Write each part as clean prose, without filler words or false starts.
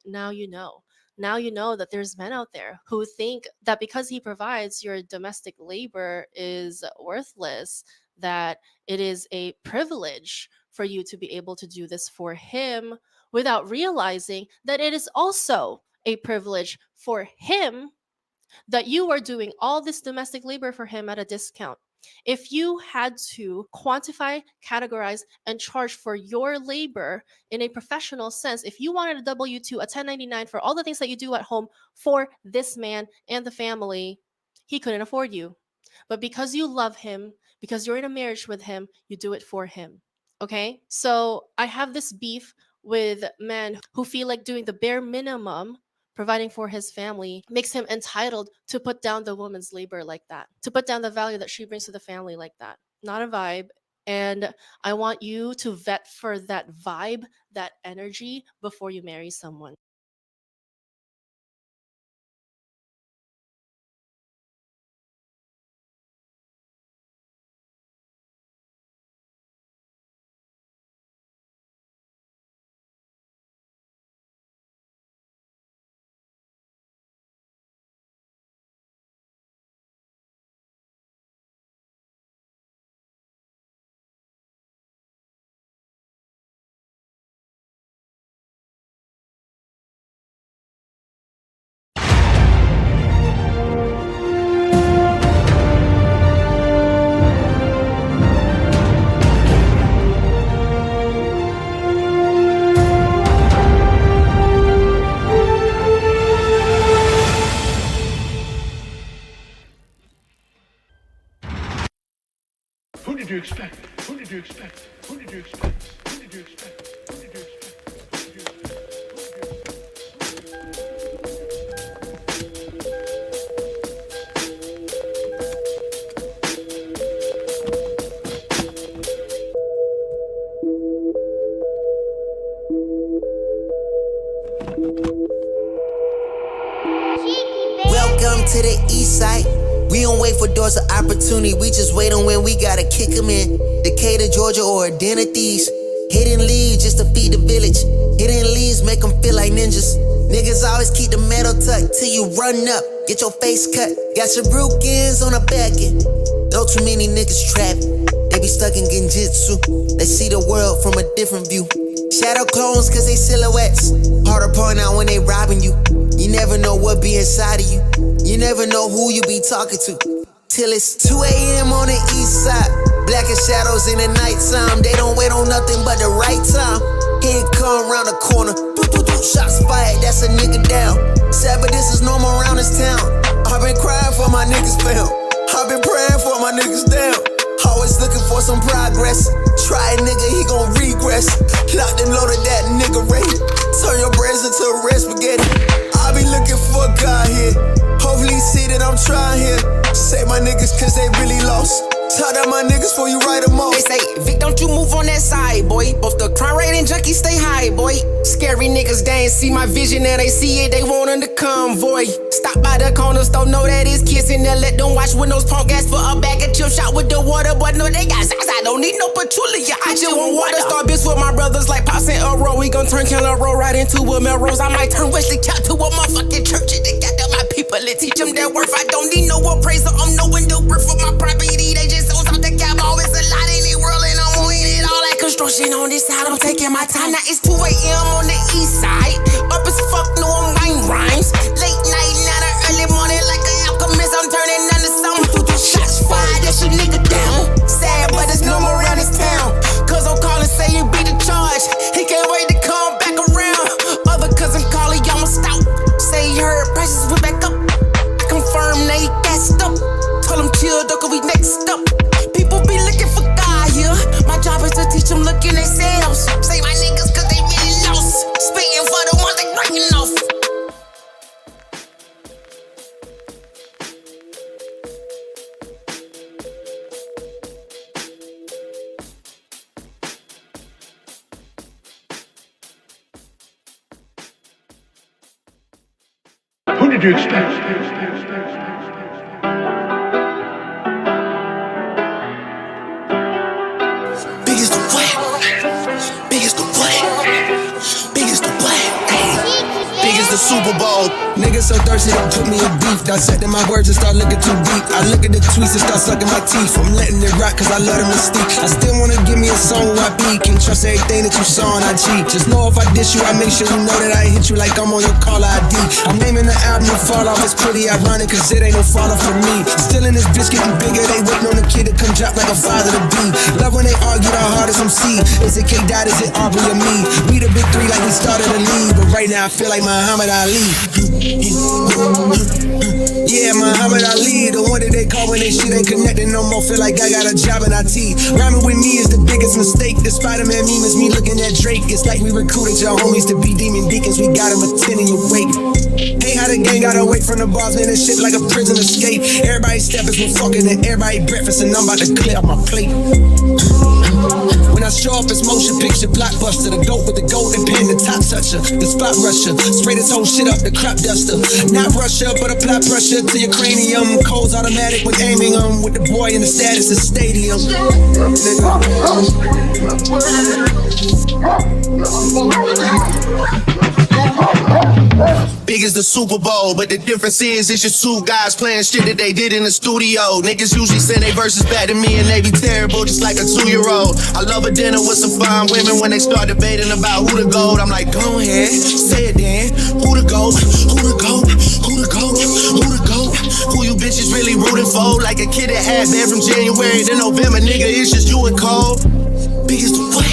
Now you know. Now you know that there's men out there who think that because he provides, your domestic labor is worthless, that it is a privilege for you to be able to do this for him without realizing that it is also a privilege for him that you are doing all this domestic labor for him at a discount. If you had to quantify, categorize, and charge for your labor in a professional sense, if you wanted a W 2, a 1099 for all the things that you do at home for this man and the family, he couldn't afford you. But because you love him, because you're in a marriage with him, you do it for him. Okay? So I have this beef with men who feel like doing the bare minimum, providing for his family, makes him entitled to put down the woman's labor like that, to put down the value that she brings to the family like that. Not a vibe. And I want you to vet for that vibe, that energy before you marry someone. Who did you expect? Who did you expect? Who did you expect? Who did you expect? Who did you expect? Who did you Welcome to the east side. We don't wait for doors of opportunity, we just wait on when we gotta kick them in. Decatur, Georgia, or a den of thieves. Hidden leaves just to feed the village. Hidden leaves make them feel like ninjas. Niggas always keep the metal tucked till you run up, get your face cut. Got your brookins on the back end. Know too many niggas trapped. They be stuck in genjutsu. They see the world from a different view. Shadow clones cause they silhouettes. Hard to point out when they robbing you. You never know what be inside of you. You never know who you be talking to. Till it's 2 a.m. on the east side. Blacker shadows in the nighttime. They don't wait on nothing but the right time. Here it come round the corner. Shots fired, that's a nigga down. Sad but this is normal around this town. I've been crying for my niggas found. I've been praying for my niggas down. Always looking for some progress. Try a nigga, he gon' regress. Locked and loaded that nigga ready. Turn your brains into red spaghetti. I be looking for God here. Hopefully he see that I'm trying here. Save my niggas cause they really lost. Tell that my niggas before you write them off. They say, Vic, don't you move on that side, boy. Both the crime rate and junkies stay high, boy. Scary niggas, they ain't see my vision and they see it, they want in the convoy. Stop by the corner store, know that it's kissing and let them watch when those punk ask for a bag of chip shot with the water. But no, they got size, I don't need no patchouli. I just want water. Start bitch with my brothers like Pops and Earl. We gon' turn Keller Road right into a Melrose. I might turn Wesley Cat to a motherfucking church. They got them my people and teach them their worth. I don't need no appraiser, I'm knowing the worth of my property. They just sold out the cap, always a lot in the world and I'm on it all like construction on this side. I'm taking my time, now it's 2 a.m. on the east side. Up as fuck, no I'm writing rhymes. Late night, not an early morning like an alchemist. I'm turning into something. Shots fired, that's your nigga down. Sad, but it's normal around this town. Cause I'm calling, say you beat the charge. He can't wait to come back around. Other cousin calling, y'all must out. Say he heard prices went back up. I confirm they gassed up. Told him chill, though, cause we next up. People be looking for God here. My job is to teach them looking themselves. Say my niggas cause they really lost. Spitting for the ones they breaking off. Who did you expect? Biggest the what? Biggest the what? Biggest the what? Hey. Super Bowl. Niggas so thirsty, don't put me in beef. Dissecting my words and start looking too deep. I look at the tweets and start sucking my teeth. I'm letting it rock cause I love the mystique. I still wanna give me a song where I be. Can't trust everything that you saw on IG. Just know if I diss you, I make sure you know that I hit you like I'm on your caller ID. I'm naming the album to fall off. It's pretty ironic cause it ain't no fall off for me. Still in this bitch getting bigger. They waiting on the kid to come drop like a father to be. Love when they argue the hardest MC. Is it K Dot, is it Aubrey or me? We the big three like we started a league. But right now I feel like Muhammad Ali. Yeah, Muhammad Ali, the one that they call when they shit ain't connected no more. Feel like I got a job in IT. Rhyming with me is the biggest mistake. The Spider-Man meme is me looking at Drake. It's like we recruited your homies to be demon deacons. We got them attending your wake. Hey, how the gang got away from the bars, man, this shit like a prison escape. Everybody stepping, we're fucking, and everybody breakfast, and I'm about to clear up my plate. When I show up, it's motion picture, blockbuster. The goat with the golden pen, the top toucher, the spot rusher. Spray this whole shit up, the crop duster. Not Russia, but apply pressure to your cranium. Codes automatic when aiming them. With the boy in the status of stadium. Big as the Super Bowl, but the difference is it's just two guys playing shit that they did in the studio. Niggas usually send their verses back to me and they be terrible, just like a 2-year-old. I love a dinner with some fine women when they start debating about who the GOAT. I'm like, go ahead, say it then. Who the GOAT? Who the GOAT? Who the GOAT? Who the GOAT? Who you bitches really rooting for? Like a kid that had been from January to November, nigga, it's just you and Cole. Big as the what?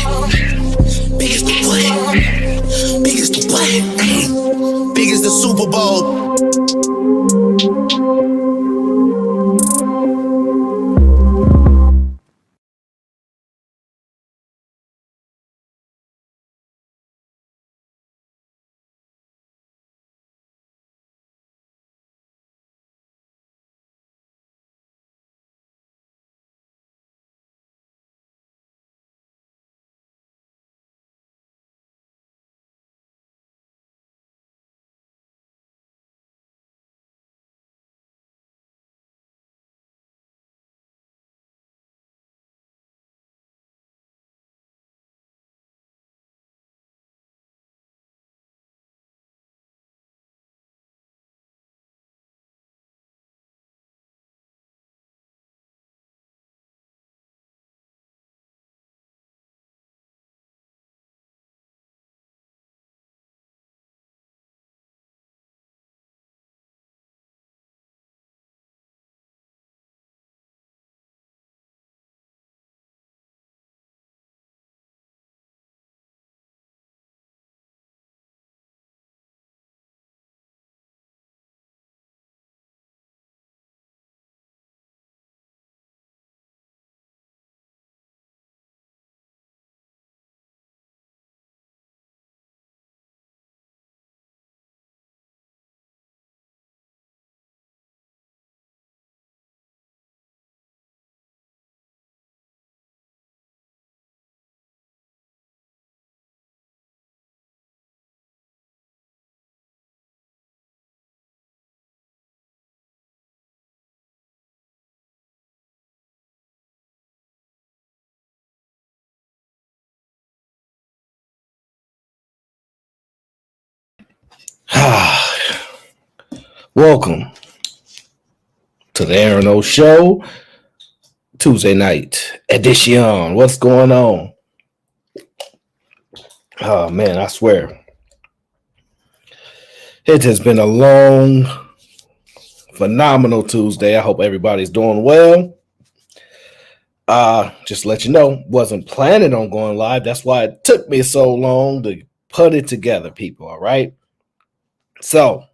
Big as the what? Big as the what? Big as the Super Bowl. Welcome to the Aaron O Show, Tuesday night edition. What's going on? Oh man, I swear. It has been a long, phenomenal Tuesday. I hope everybody's doing well. Just to let you know, wasn't planning on going live. That's why it took me so long to put it together, people. All right. So,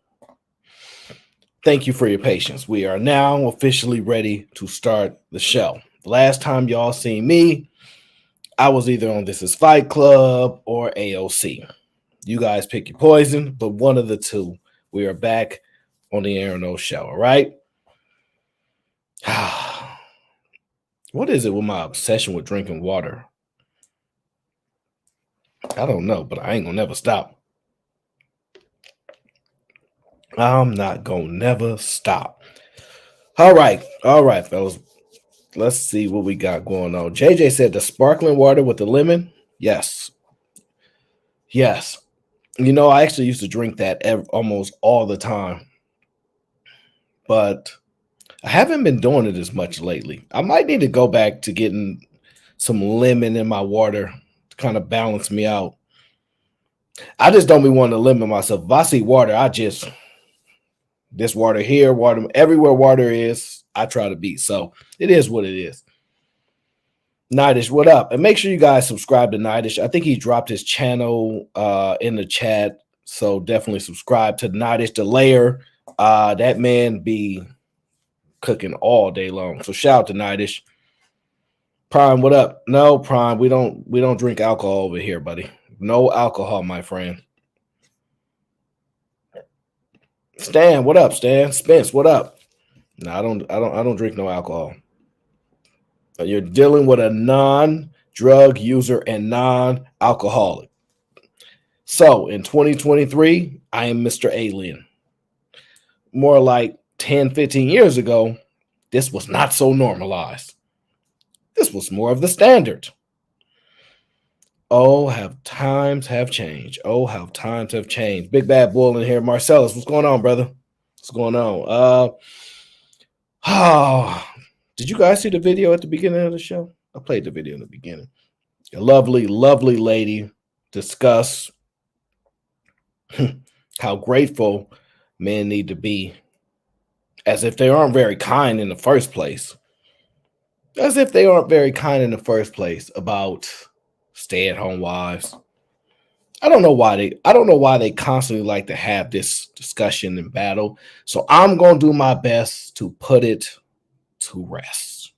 thank you for your patience. We are now officially ready to start the show. The last time y'all seen me, I was either on This Is Fight Club or AOC. You guys pick your poison, but one of the two. We are back on the Aaron O Show, all right? What is it with my obsession with drinking water? I don't know, but I ain't gonna never stop. I'm not gonna never stop. All right, fellas. Let's see what we got going on. JJ said the sparkling water with the lemon. Yes. You know, I actually used to drink that almost all the time, but I haven't been doing it as much lately. I might need to go back to getting some lemon in my water to kind of balance me out. I just don't be wanting to limit myself. If I see water, I just this water here, water everywhere water is, I try to be. So it is what it is. Nightish, what up? And make sure you guys subscribe to Nightish. I think he dropped his channel in the chat. So definitely subscribe to Nightish the Layer. That man be cooking all day long. So shout out to Nightish. Prime, what up? No, Prime, we don't drink alcohol over here, buddy. No alcohol, my friend. Stan, what up, Stan? Spence, what up? No, I don't drink no alcohol. You're dealing with a non-drug user and non-alcoholic. So in 2023, I am Mr. Alien. More like 10, 15 years ago, this was not so normalized. This was more of the standard. Oh, how times have changed. Oh, how times have changed. Big Bad Bull in here. Marcellus, what's going on, brother? What's going on? Did you guys see the video at the beginning of the show? I played the video in the beginning. A lovely, lovely lady discuss how grateful men need to be, as if they aren't very kind in the first place. As if they aren't very kind in the first place about stay-at-home wives. I don't know why they constantly like to have this discussion and battle. So I'm going to do my best to put it to rest.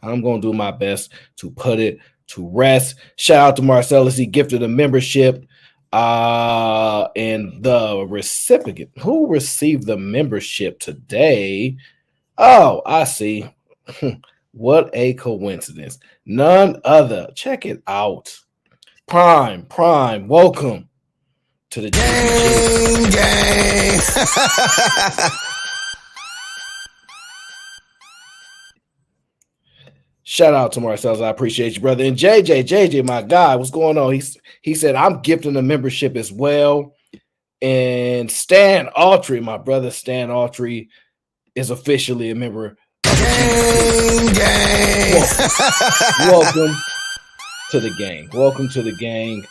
I'm going to do my best to put it to rest. Shout out to Marcellus. He gifted a membership. And the recipient who received the membership today. Oh, I see. What a coincidence. None other. Check it out. Prime, welcome to the gang. Shout out to Marcellus. I appreciate you, brother. And JJ, my guy, what's going on? He said, I'm gifting a membership as well. And Stan Autry, my brother Stan Autry, is officially a member. Gang. Welcome to the gang. Welcome to the gang.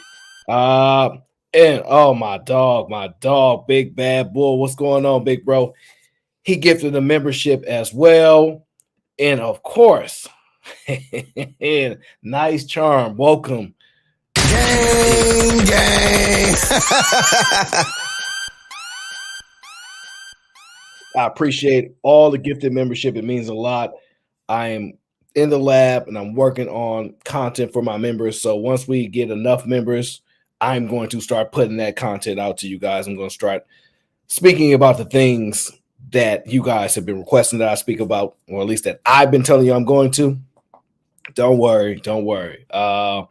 And oh, my dog, Big Bad Bull. What's going on, big bro? He gifted a membership as well. And of course, nice charm. Welcome. Gang. I appreciate all the gifted membership. It means a lot. I am in the lab and I'm working on content for my members. So once we get enough members, I'm going to start putting that content out to you guys. I'm going to start speaking about the things that you guys have been requesting that I speak about, or at least that I've been telling you I'm going to. Don't worry. Oh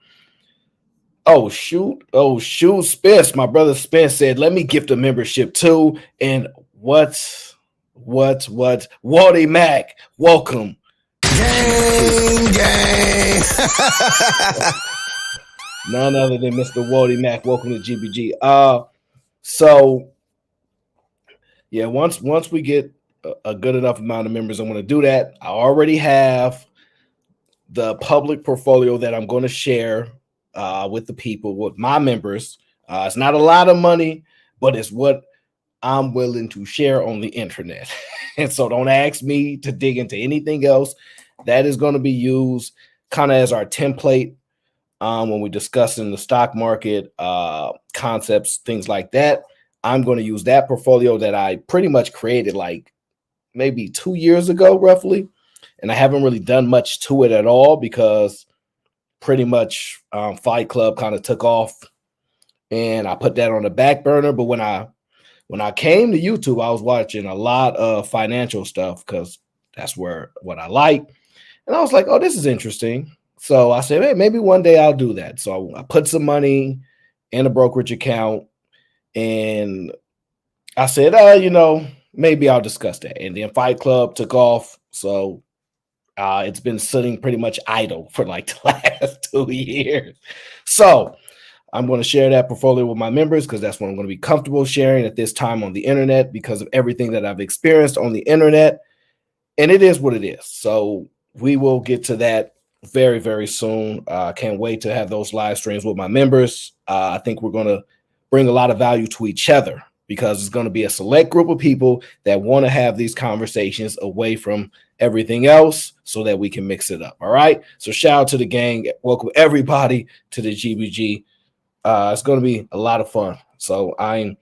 shoot, Spence. My brother Spence said, let me gift a membership too. And what? Waldy Mac, welcome. Gang. None other than Mr. Waldy Mac. Welcome to GBG. So yeah, once we get a good enough amount of members, I'm going to do that. I already have the public portfolio that I'm going to share with the people, with my members. It's not a lot of money, but it's what I'm willing to share on the internet. And so don't ask me to dig into anything else. That is going to be used kind of as our template when we discuss in the stock market concepts, things like that. I'm going to use that portfolio that I pretty much created like maybe 2 years ago, roughly. And I haven't really done much to it at all because pretty much Fight Club kind of took off and I put that on the back burner. But when I came to YouTube, I was watching a lot of financial stuff because that's what I like. And I was like, oh, this is interesting. So I said, hey, maybe one day I'll do that. So I put some money in a brokerage account and I said, maybe I'll discuss that. And then Fight Club took off. So it's been sitting pretty much idle for like the last 2 years. So I'm going to share that portfolio with my members because that's what I'm going to be comfortable sharing at this time on the internet because of everything that I've experienced on the internet. And it is what it is. So we will get to that very, very soon. Can't wait to have those live streams with my members. I think we're going to bring a lot of value to each other because it's going to be a select group of people that want to have these conversations away from everything else so that we can mix it up. All right. So shout out to the gang. Welcome everybody to the GBG. It's going to be a lot of fun. So I'm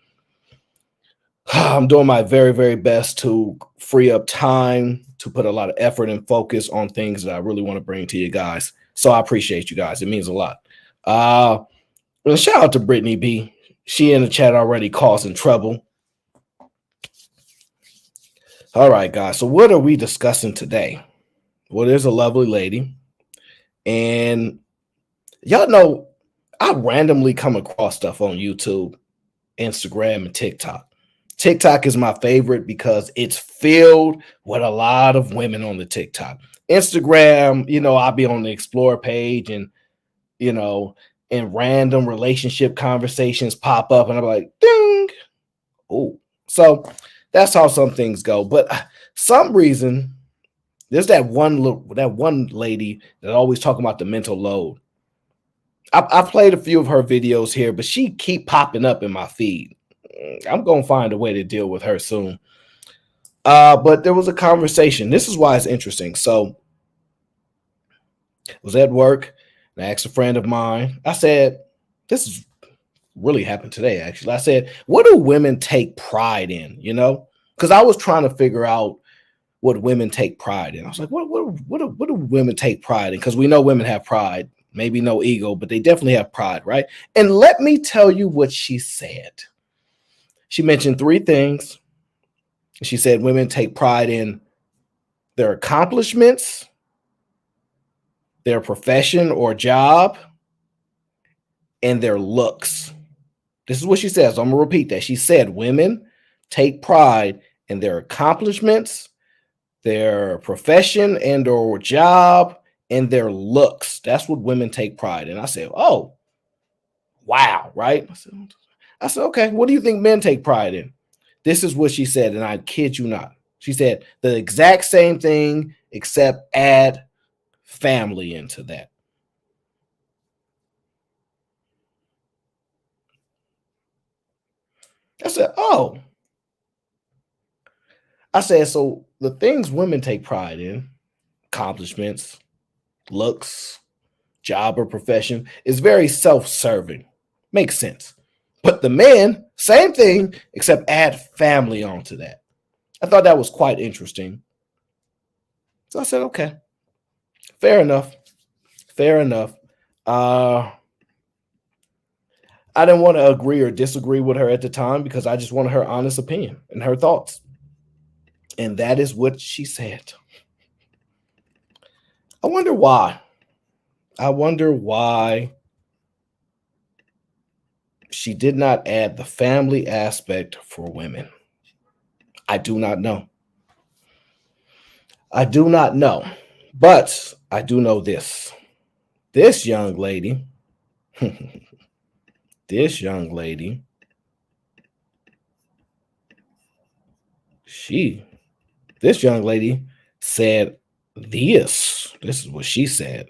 doing my very, very best to free up time to put a lot of effort and focus on things that I really want to bring to you guys. So I appreciate you guys. It means a lot. And shout out to Brittany B. She in the chat already causing trouble. All right, guys. So what are we discussing today? Well, there's a lovely lady. And y'all know I randomly come across stuff on YouTube, Instagram, and TikTok. TikTok is my favorite because it's filled with a lot of women on the TikTok. Instagram, I'll be on the explore page and, and random relationship conversations pop up and I'm like, ding. Oh, so that's how some things go. But some reason, there's that one lady that always talking about the mental load. I played a few of her videos here, but she keep popping up in my feed. I'm going to find a way to deal with her soon. But there was a conversation. This is why it's interesting. So I was at work and I asked a friend of mine. I said, this is really happened today, actually. I said, what do women take pride in, Because I was trying to figure out what women take pride in. I was like, what do women take pride in? Because we know women have pride. Maybe no ego, but they definitely have pride, right? And let me tell you what she said. She mentioned three things. She said women take pride in their accomplishments, their profession or job, and their looks. This is what she says. I'm going to repeat that. She said women take pride in their accomplishments, their profession and or job, and their looks. That's what women take pride in. I said, oh, wow, right? I said, okay, what do you think men take pride in? This is what she said, and I kid you not. She said the exact same thing, except add family into that. I said, oh. I said, so the things women take pride in, accomplishments, looks, job or profession, is very self-serving. Makes sense. But the men, same thing, except add family onto that. I thought that was quite interesting. So I said, okay, fair enough. Fair enough. I didn't want to agree or disagree with her at the time because I just wanted her honest opinion and her thoughts. And that is what she said. I wonder why. I wonder why she did not add the family aspect for women. I do not know. I do not know. But I do know this. This young lady, this young lady, said this. This is what she said,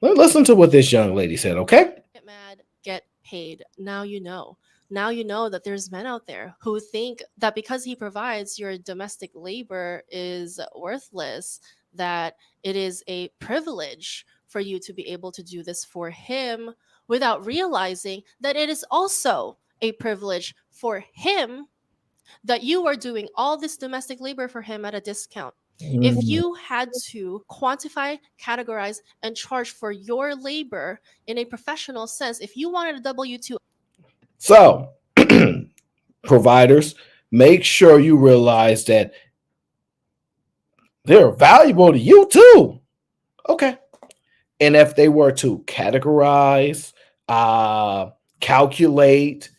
Listen to what this young lady said, okay? Get mad, get paid. Now you know. Now you know that there's men out there who think that because he provides your domestic labor is worthless, that it is a privilege for you to be able to do this for him without realizing that it is also a privilege for him that you are doing all this domestic labor for him at a discount. If you had to quantify, categorize, and charge for your labor in a professional sense, if you wanted a W-2. So, providers, make sure you realize that they're valuable to you too. Okay. And if they were to categorize, calculate,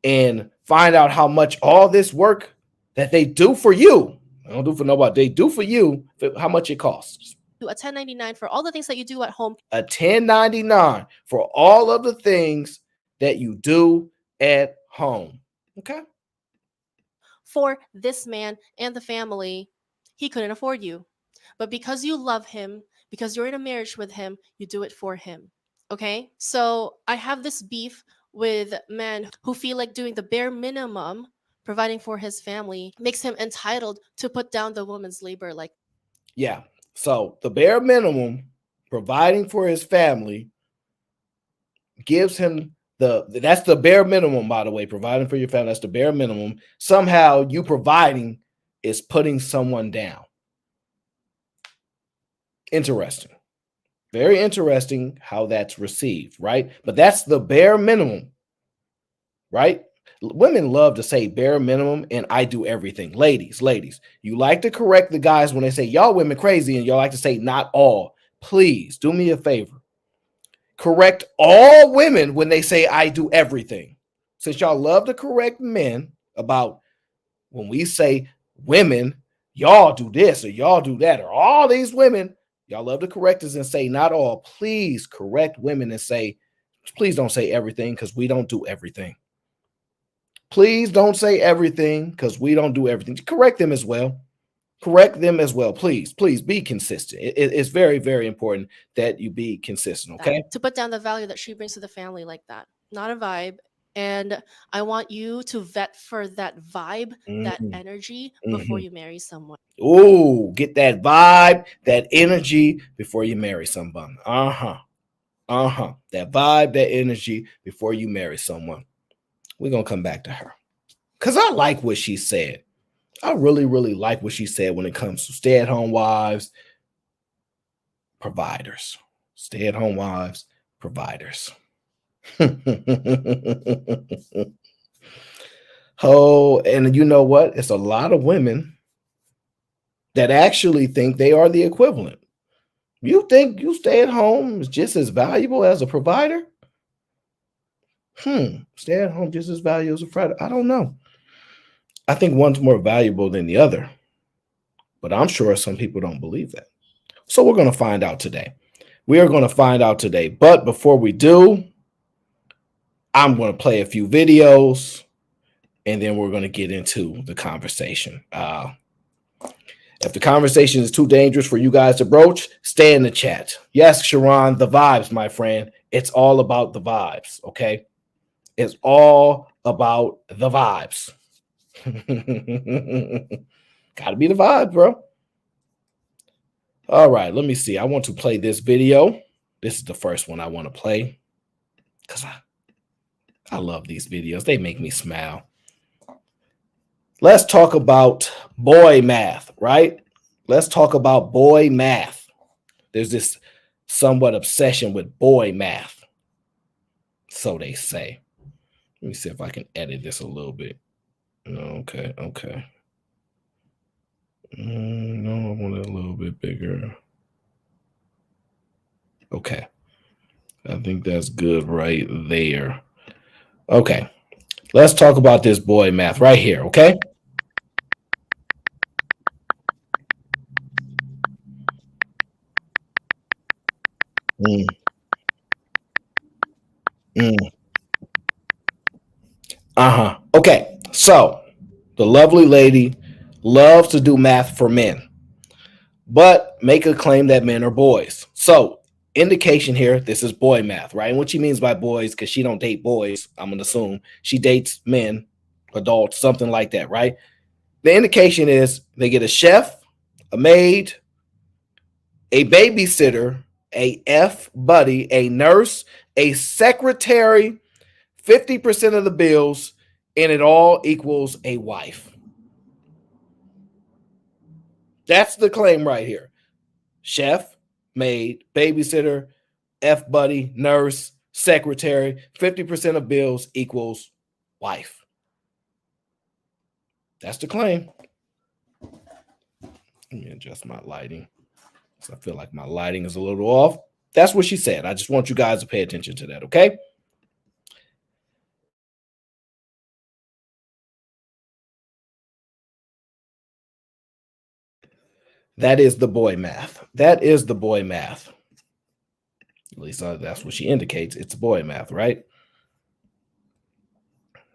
and find out how much all this work that they do for you, they don't do for nobody, they do for you, how much it costs. a 1099 for all the things that you do at home. A 1099 for all of the things that you do at home. Okay. For this man and the family, he couldn't afford you. But because you love him, because you're in a marriage with him, you do it for him. Okay? So I have this beef with men who feel like doing the bare minimum, providing for his family, makes him entitled to put down the woman's labor. Like, Yeah. So the bare minimum, providing for his family, gives him that's the bare minimum, by the way, providing for your family. That's the bare minimum. Somehow you providing is putting someone down. Interesting. Very interesting how that's received, right? But that's the bare minimum, right? Women love to say bare minimum and I do everything. Ladies, you like to correct the guys when they say y'all women crazy and y'all like to say not all. Please do me a favor. Correct all women when they say I do everything. Since y'all love to correct men about when we say women, y'all do this or y'all do that, or all these women, y'all love to correct us and say not all. Please correct women and say, please don't say everything because we don't do everything. Please don't say everything because we don't do everything. Correct them as well. Correct them as well. Please be consistent. It's very, very important that you be consistent. that, Okay. to put down the value that she brings to the family, like that. Not a vibe. And I want you to vet for that vibe, that Mhm, energy before mhm. you marry someone. Ooh, get that vibe, that energy before you marry someone. That vibe, that energy before you marry someone. We're going to come back to her because I like what she said. I really, really like what she said when it comes to stay at home wives, providers. Stay at home wives, providers. Oh, and you know what? It's a lot of women that actually think they are the equivalent. You think you stay at home is just as valuable as a provider? Stay at home just as valuable as a provider? I don't know. I think one's more valuable than the other, but I'm sure some people don't believe that. So we're going to find out today. We are going to find out today. But before we do, I'm going to play a few videos and then we're going to get into the conversation. If the conversation is too dangerous for you guys to broach, stay in the chat. Yes, Sharon, the vibes, my friend. It's all about the vibes, okay? It's all about the vibes. Gotta be the vibes, bro. All right, let me see. I want to play this video. This is the first one I want to play because I love these videos. They make me smile. Let's talk about boy math, right? Let's talk about boy math. There's this somewhat obsession with boy math. So they say. Let me see if I can edit this a little bit. Okay. No, I want it a little bit bigger. Okay. I think that's good right there. Okay. Let's talk about this boy math right here, okay? Mm, mm. Uh-huh. Okay. So, the lovely lady loves to do math for men, but make a claim that men are boys. So, indication here, this is boy math, right? And what she means by boys, because she don't date boys, I'm gonna assume she dates men, adults, something like that, right? The indication is they get a chef, a maid, a babysitter, a F buddy, a nurse, a secretary, 50% of the bills, and it all equals a wife. That's the claim right here. Chef, maid, babysitter, F buddy, nurse, secretary, 50% of bills equals wife. That's the claim. Let me adjust my lighting. So I feel like my lighting is a little off. That's what she said. I just want you guys to pay attention to that, okay? That is the boy math. That is the boy math. At least that's what she indicates. It's boy math, right?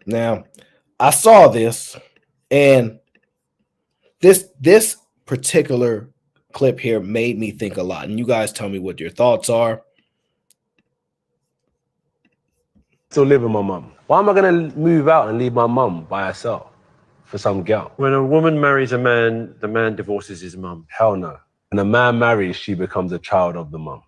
Now, I saw this, and this particular clip here made me think a lot. And you guys tell me what your thoughts are. Still live with my mum. Why am I gonna move out and leave my mum by herself for some girl? When a woman marries a man, the man divorces his mum. Hell no. When a man marries, she becomes a child of the mum.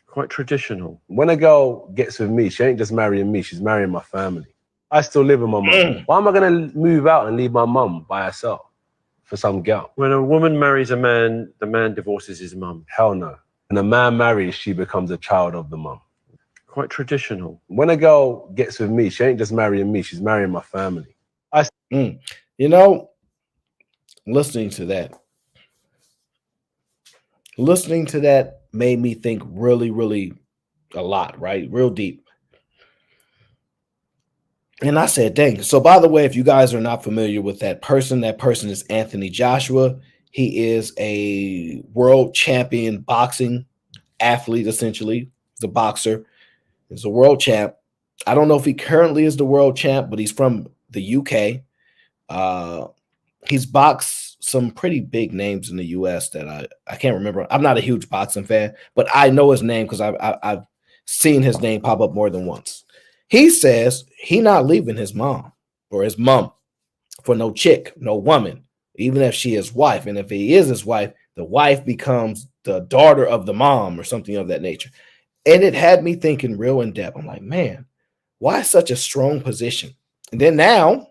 Quite traditional. When a girl gets with me, she ain't just marrying me, she's marrying my family. I still live with my mum. Why am I gonna move out and leave my mum by herself for some girl? When a woman marries a man, the man divorces his mum. Hell no. When a man marries, she becomes a child of the mum. Quite traditional. When a girl gets with me, she ain't just marrying me, she's marrying my family. You know, listening to that made me think really, really a lot, right? Real deep. And I said, dang. So, by the way, if you guys are not familiar with that person is Anthony Joshua. He is a world champion boxing athlete, essentially. He's a boxer. He's a world champ. I don't know if he currently is the world champ, but he's from the UK. He's boxed some pretty big names in the US that I can't remember. I'm not a huge boxing fan, but I know his name because I've seen his name pop up more than once. He says he not leaving his mom or his mom for no chick, no woman, even if she is wife. And if he is his wife, the wife becomes the daughter of the mom or something of that nature. And it had me thinking real in depth. I'm like, man, why such a strong position? And then now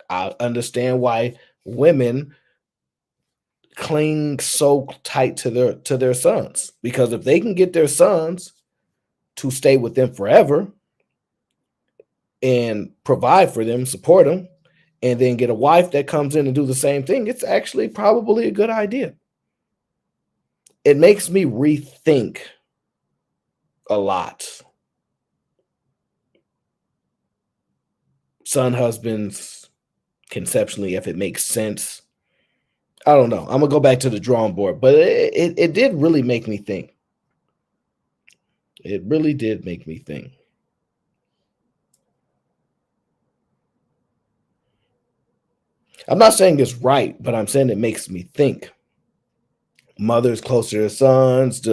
I understand why women cling so tight to their sons, because if they can get their sons to stay with them forever and provide for them, support them, and then get a wife that comes in and do the same thing, it's actually probably a good idea. It makes me rethink a lot. Son husbands, conceptually, if it makes sense. I don't know. I'm gonna go back to the drawing board, but it did really make me think. It really did make me think. I'm not saying it's right, but I'm saying it makes me think. Mothers closer to their sons.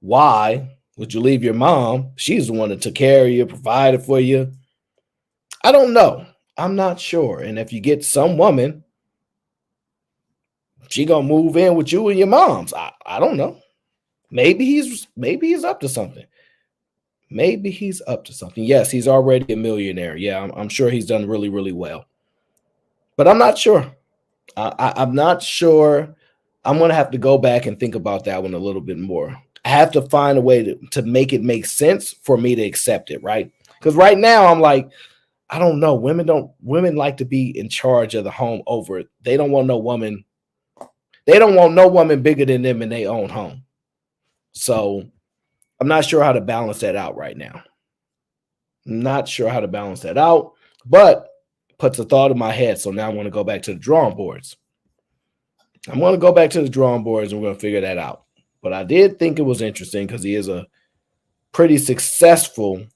Why would you leave your mom? She's the one that took care of you, provided for you. I don't know. I'm not sure. And if you get some woman, she gonna move in with you and your mom's. I don't know. Maybe he's up to something. Maybe he's up to something. Yes, he's already a millionaire. Yeah, I'm sure he's done really, really well. But I'm not sure. I'm not sure. I'm going to have to go back and think about that one a little bit more. I have to find a way to make it make sense for me to accept it, right? Because right now I'm like, I don't know. Women like to be in charge of the home over it. They don't want no woman. They don't want no woman bigger than them in their own home. So I'm not sure how to balance that out right now. Not sure how to balance that out, but puts a thought in my head. So now I want to go back to the drawing boards. I'm going to go back to the drawing boards and we're going to figure that out. But I did think it was interesting because he is a pretty successful,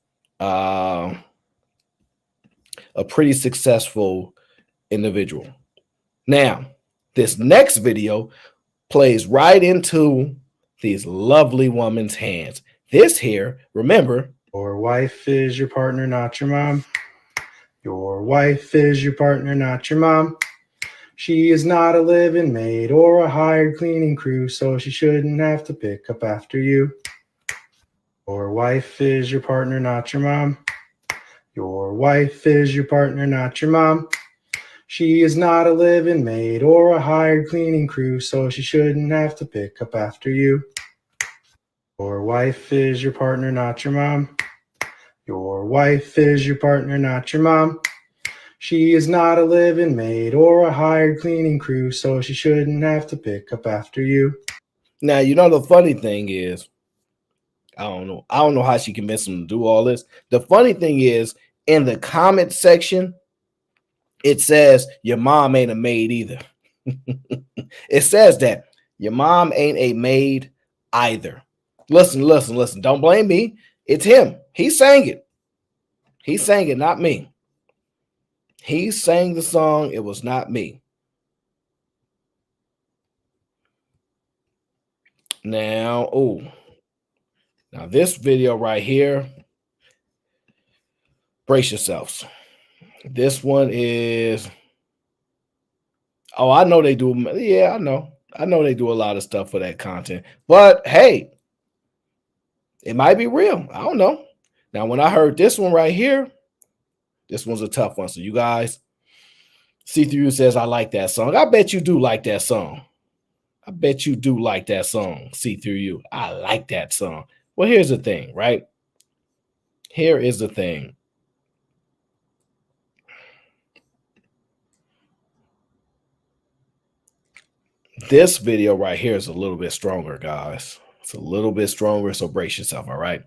individual. Now, this next video plays right into these lovely women's hands. This here, remember, your wife is your partner, not your mom. Your wife is your partner, not your mom. She is not a living maid or a hired cleaning crew, so she shouldn't have to pick up after you. Your wife is your partner, not your mom. Your wife is your partner, not your mom. She is not a living maid or a hired cleaning crew, so she shouldn't have to pick up after you. Your wife is your partner, not your mom. Your wife is your partner, not your mom. She is not a living maid or a hired cleaning crew, so she shouldn't have to pick up after you. Now, you know, the funny thing is, I don't know how she convinced him to do all this. The funny thing is, in the comment section, it says your mom ain't a maid either. It says that. Your mom ain't a maid either. Listen, listen, listen. Don't blame me. It's him. He sang it. He sang it, not me. He sang the song. It was not me. Now, oh, now this video right here, brace yourselves. This one is, oh, I know they do. Yeah, I know. I know they do a lot of stuff for that content. But hey, it might be real. I don't know. Now, when I heard this one right here, this one's a tough one. So you guys, see through you says, I like that song. I bet you do like that song. I bet you do like that song, See Through You. I like that song. Well, here's the thing, right? Here is the thing. This video right here is a little bit stronger, guys. It's a little bit stronger, so brace yourself, all right?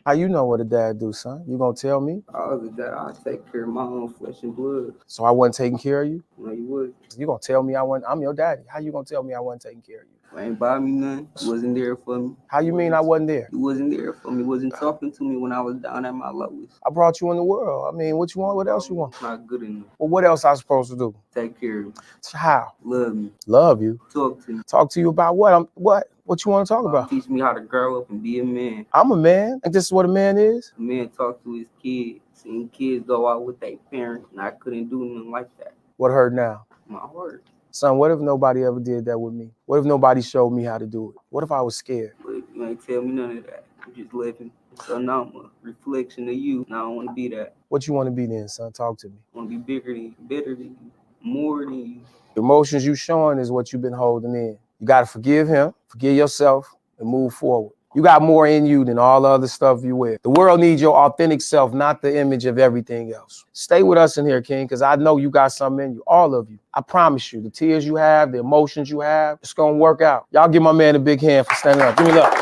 How you know what a dad do, son? You gonna tell me? I was a dad. I take care of my own flesh and blood. So I wasn't taking care of you? No, you would. You gonna tell me I'm your daddy? How you gonna tell me I wasn't taking care of you? You ain't buy me nothing. You wasn't there for me. How you mean I wasn't there? You wasn't there for me. You wasn't talking to me when I was down at my lowest. I brought you in the world. I mean, what you want? What else you want? It's not good enough. Well, what else I supposed to do? Take care of me. How? Love me. Love you? Talk to me. Talk to you about what? What you want to talk about? Teach me how to grow up and be a man. I'm a man. And this is what a man is? A man talk to his kids. Seeing kids go out with their parents, and I couldn't do nothing like that. What hurt now? My heart. Son, what if nobody ever did that with me? What if nobody showed me how to do it? What if I was scared? But you ain't tell me none of that. You just living. So now I'm a reflection of you. Now I don't want to be that. What you want to be then, son? Talk to me. I want to be bigger than you, better than you, more than you. The emotions you showing is what you've been holding in. You got to forgive him, forgive yourself, and move forward. You got more in you than all the other stuff you wear. The world needs your authentic self, not the image of everything else. Stay with us in here, King, because I know you got something in you, all of you. I promise you, the tears you have, the emotions you have, it's going to work out. Y'all give my man a big hand for standing up. Give me love.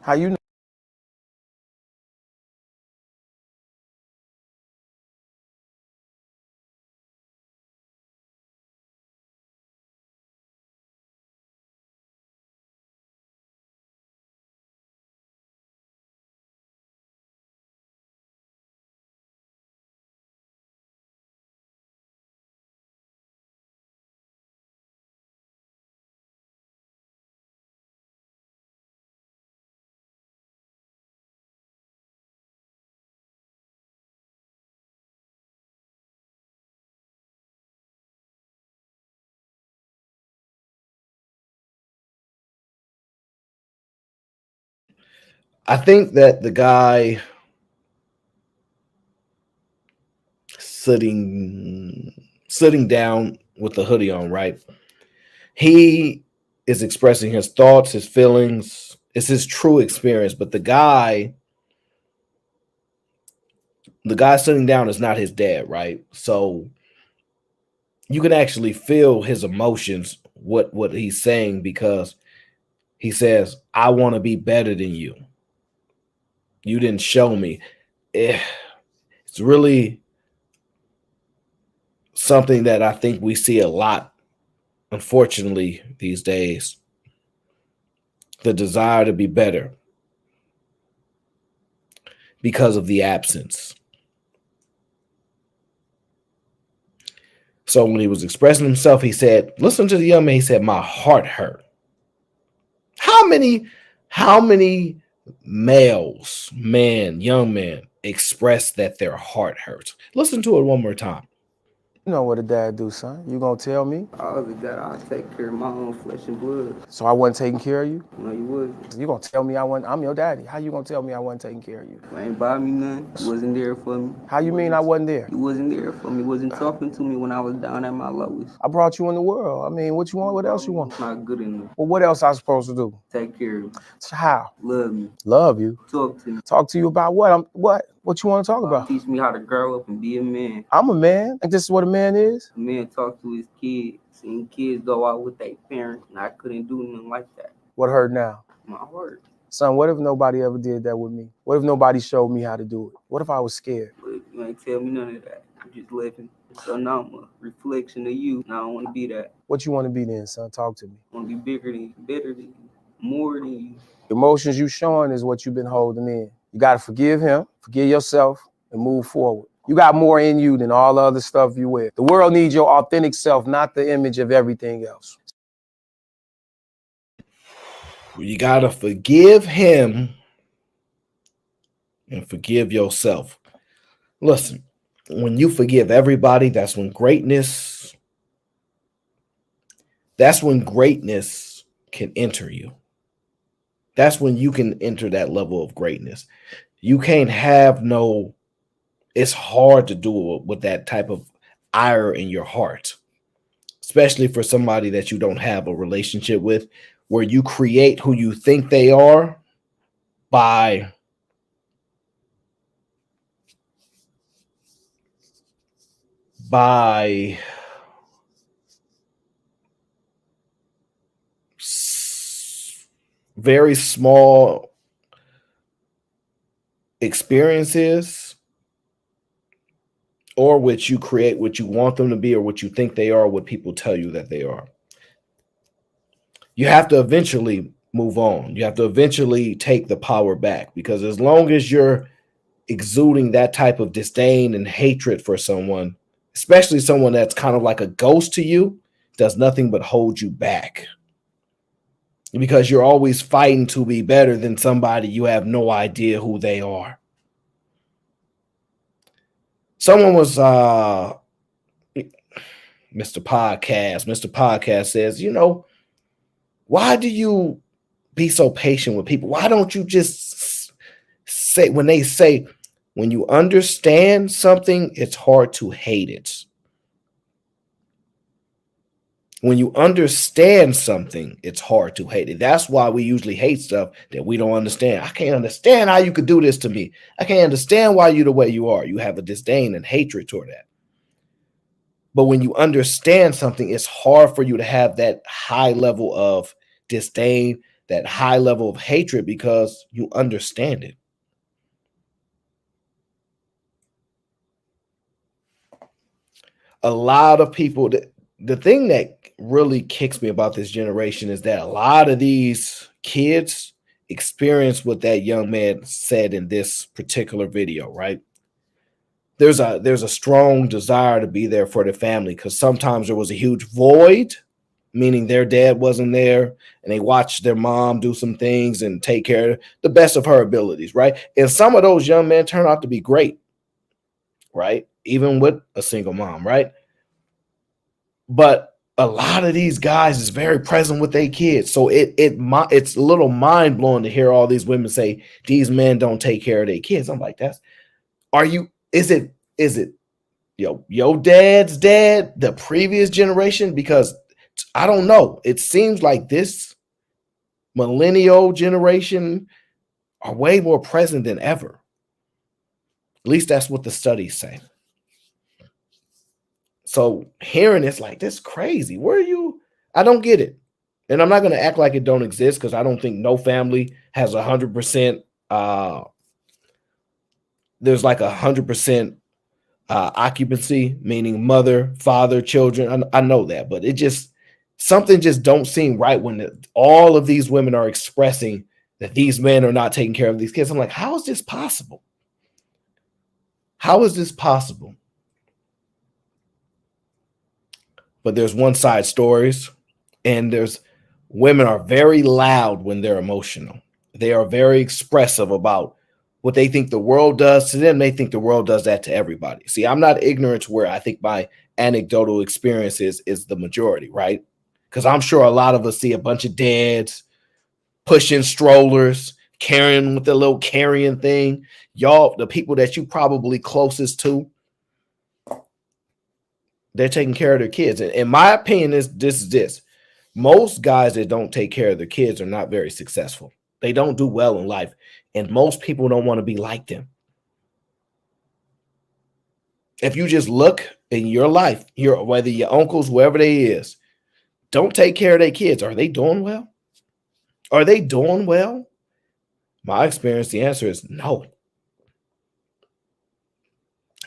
How you know? I think that the guy sitting down with the hoodie on, right? He is expressing his thoughts, his feelings. It's his true experience, but the guy sitting down is not his dad, right? So you can actually feel his emotions, what he's saying, because he says, I want to be better than you. You didn't show me. It's really something that I think we see a lot, unfortunately, these days. The desire to be better because of the absence. So when he was expressing himself, he said, listen to the young man, he said, my heart hurt. How many males, young men, express that their heart hurts? Listen to it one more time. You know what a dad do, son. You gonna tell me? I was a dad. I take care of my own flesh and blood. So I wasn't taking care of you? No, you would. You gonna tell me I'm your daddy? How you gonna tell me I wasn't taking care of you? You ain't buy me nothing. You wasn't there for me. How you mean I wasn't there? You wasn't there for me. You wasn't talking to me when I was down at my lowest. I brought you in the world. I mean, what you want? What else you want? It's not good enough. Well, what else I supposed to do? Take care of me. How? Love me. Love you? Talk to me. Talk to you about what? What you want to talk about? Teach me how to grow up and be a man. I'm a man. And this is what a man is? A man talk to his kids. Seeing kids go out with their parents, and I couldn't do nothing like that. What hurt now? My heart. Son, what if nobody ever did that with me? What if nobody showed me how to do it? What if I was scared? But you ain't tell me none of that. I'm just living. So now I'm a reflection of you. Now I don't want to be that. What you want to be then, son? Talk to me. I want to be bigger than you, better than you, more than you. Emotions you showing is what you've been holding in. You got to forgive him, forgive yourself, and move forward. You got more in you than all the other stuff you wear. The world needs your authentic self, not the image of everything else. You got to forgive him and forgive yourself. Listen, when you forgive everybody, that's when greatness can enter you. That's when you can enter that level of greatness. You can't have it's hard to do it with that type of ire in your heart, especially for somebody that you don't have a relationship with, where you create who you think they are by very small experiences, or which you create what you want them to be or what you think they are, what people tell you that they are. You have to eventually move on. You have to eventually take the power back, because as long as you're exuding that type of disdain and hatred for someone, especially someone that's kind of like a ghost to you, does nothing but hold you back, because you're always fighting to be better than somebody you have no idea who they are. Someone was Mr. Podcast says, why do you be so patient with people? Why don't you just say, when they say, when you understand something, it's hard to hate it. When you understand something, it's hard to hate it. That's why we usually hate stuff that we don't understand. I can't understand how you could do this to me. I can't understand why you're the way you are. You have a disdain and hatred toward that. But when you understand something, it's hard for you to have that high level of disdain, that high level of hatred, because you understand it. A lot of people, the thing that really kicks me about this generation is that a lot of these kids experience what that young man said in this particular video, right? There's a strong desire to be there for the family, because sometimes there was a huge void, meaning their dad wasn't there, and they watched their mom do some things and take care of the best of her abilities, right? And some of those young men turn out to be great, right? Even with a single mom, right? But a lot of these guys is very present with their kids. So it's a little mind blowing to hear all these women say these men don't take care of their kids. I'm like, is it your dad's dad, the previous generation? Because I don't know. It seems like this millennial generation are way more present than ever. At least that's what the studies say. So hearing it's like, this crazy. Where are you? I don't get it. And I'm not going to act like it don't exist, because I don't think no family has 100%. There's like 100% occupancy, meaning mother, father, children. I know that, but something just don't seem right when all of these women are expressing that these men are not taking care of these kids. I'm like, how is this possible? How is this possible? But there's one side stories, and women are very loud when they're emotional. They are very expressive about what they think the world does to them. They think the world does that to everybody. See, I'm not ignorant to where I think my anecdotal experiences is the majority, right? Because I'm sure a lot of us see a bunch of dads pushing strollers, carrying with the little carrying thing. Y'all, the people that you probably closest to, they're taking care of their kids. And in my opinion, this. Most guys that don't take care of their kids are not very successful. They don't do well in life. And most people don't want to be like them. If you just look in your life, whether your uncles, whoever they is, don't take care of their kids. Are they doing well? Are they doing well? My experience, the answer is no.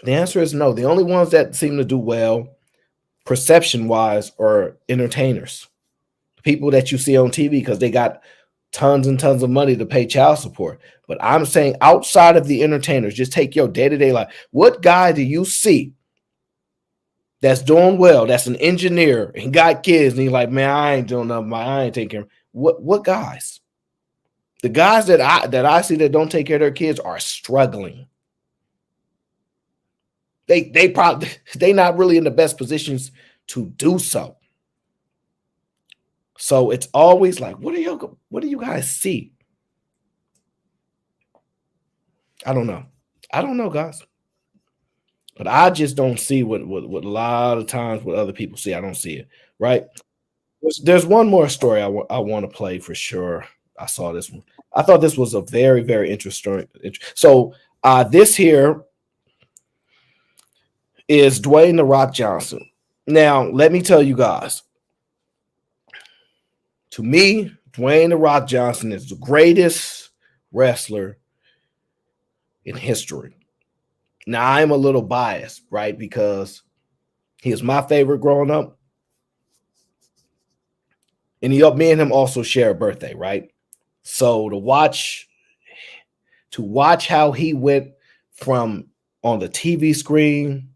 The answer is no. The only ones that seem to do well, perception wise, are entertainers, people that you see on TV because they got tons and tons of money to pay child support. But I'm saying outside of the entertainers, just take your day to day life. What guy do you see that's doing well, that's an engineer and got kids, and he's like, man, I ain't doing nothing, I ain't taking care of what guys? The guys that I see that don't take care of their kids are struggling. They probably they not really in the best positions to do so. So it's always like, what do you guys see? I don't know, guys. But I just don't see what a lot of times what other people see. I don't see it, right? There's one more story I want to play for sure. I saw this one. I thought this was a very, very interesting. So this here is Dwayne "The Rock" Johnson. Now, let me tell you guys. To me, Dwayne "The Rock" Johnson is the greatest wrestler in history. Now, I'm a little biased, right? Because he was my favorite growing up. And me and him also share a birthday, right? So to watch how he went from on the TV screen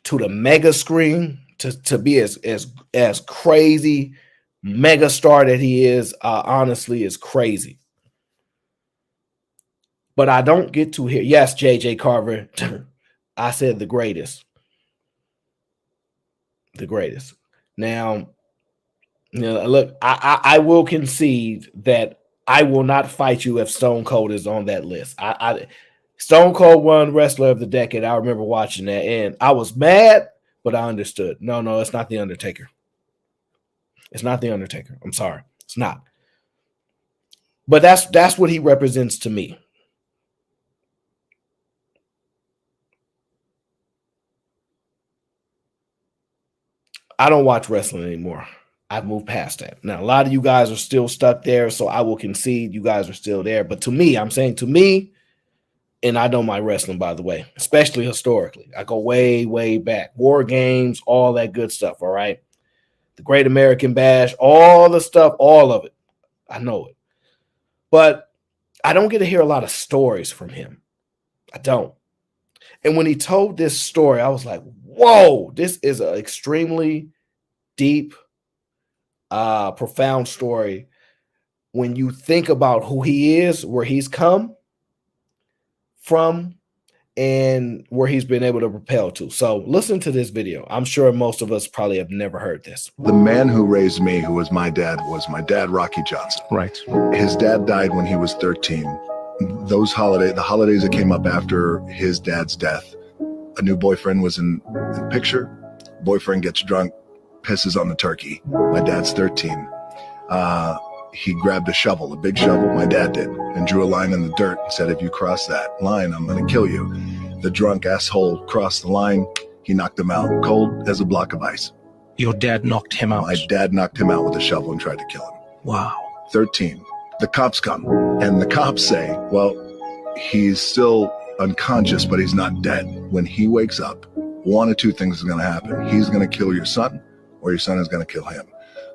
to the mega screen to be as crazy mega star that he is, honestly, is crazy. But I don't get to hear, yes, JJ Carver, I said the greatest. The greatest. Now, look, I will concede that I will not fight you if Stone Cold is on that list. Stone Cold won Wrestler of the Decade. I remember watching that, and I was mad, but I understood. No, it's not The Undertaker. It's not The Undertaker. I'm sorry. It's not. But that's what he represents to me. I don't watch wrestling anymore. I've moved past that. Now, a lot of you guys are still stuck there, so I will concede you guys are still there. But to me, I'm saying to me, and I know my wrestling, by the way, especially historically. I go way, way back. War games, all that good stuff, all right? The Great American Bash, all the stuff, all of it. I know it. But I don't get to hear a lot of stories from him. I don't. And when he told this story, I was like, whoa, this is an extremely deep, profound story. When you think about who he is, where he's come from, and where he's been able to propel to. So listen to this video. I'm sure most of us probably have never heard this. The man who raised me, who was my dad, Rocky Johnson. Right. His dad died when he was 13. The holidays that came up after his dad's death, a new boyfriend was in the picture. Boyfriend gets drunk, pisses on the turkey. My dad's 13. He grabbed a shovel, a big shovel, my dad did, and drew a line in the dirt and said, if you cross that line, I'm going to kill you. The drunk asshole crossed the line. He knocked him out, cold as a block of ice. Your dad knocked him out? My dad knocked him out with a shovel and tried to kill him. Wow. 13. The cops come, and the cops say, well, he's still unconscious, but he's not dead. When he wakes up, one of two things is going to happen. He's going to kill your son, or your son is going to kill him.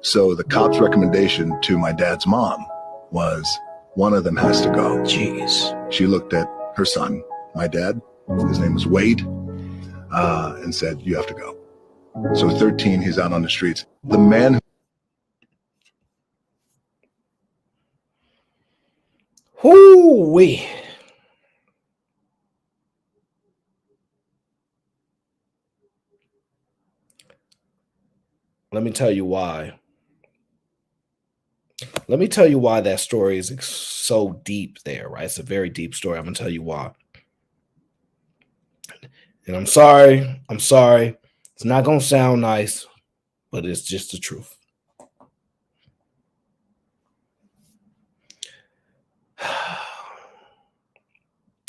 So the cop's recommendation to my dad's mom was one of them has to go. Jeez. She looked at her son, my dad, his name was Wade, and said, you have to go. So 13, he's out on the streets. The man Hoo-wee. Let me tell you why. Let me tell you why that story is so deep there, right? It's a very deep story. I'm going to tell you why. And I'm sorry. It's not going to sound nice, but it's just the truth.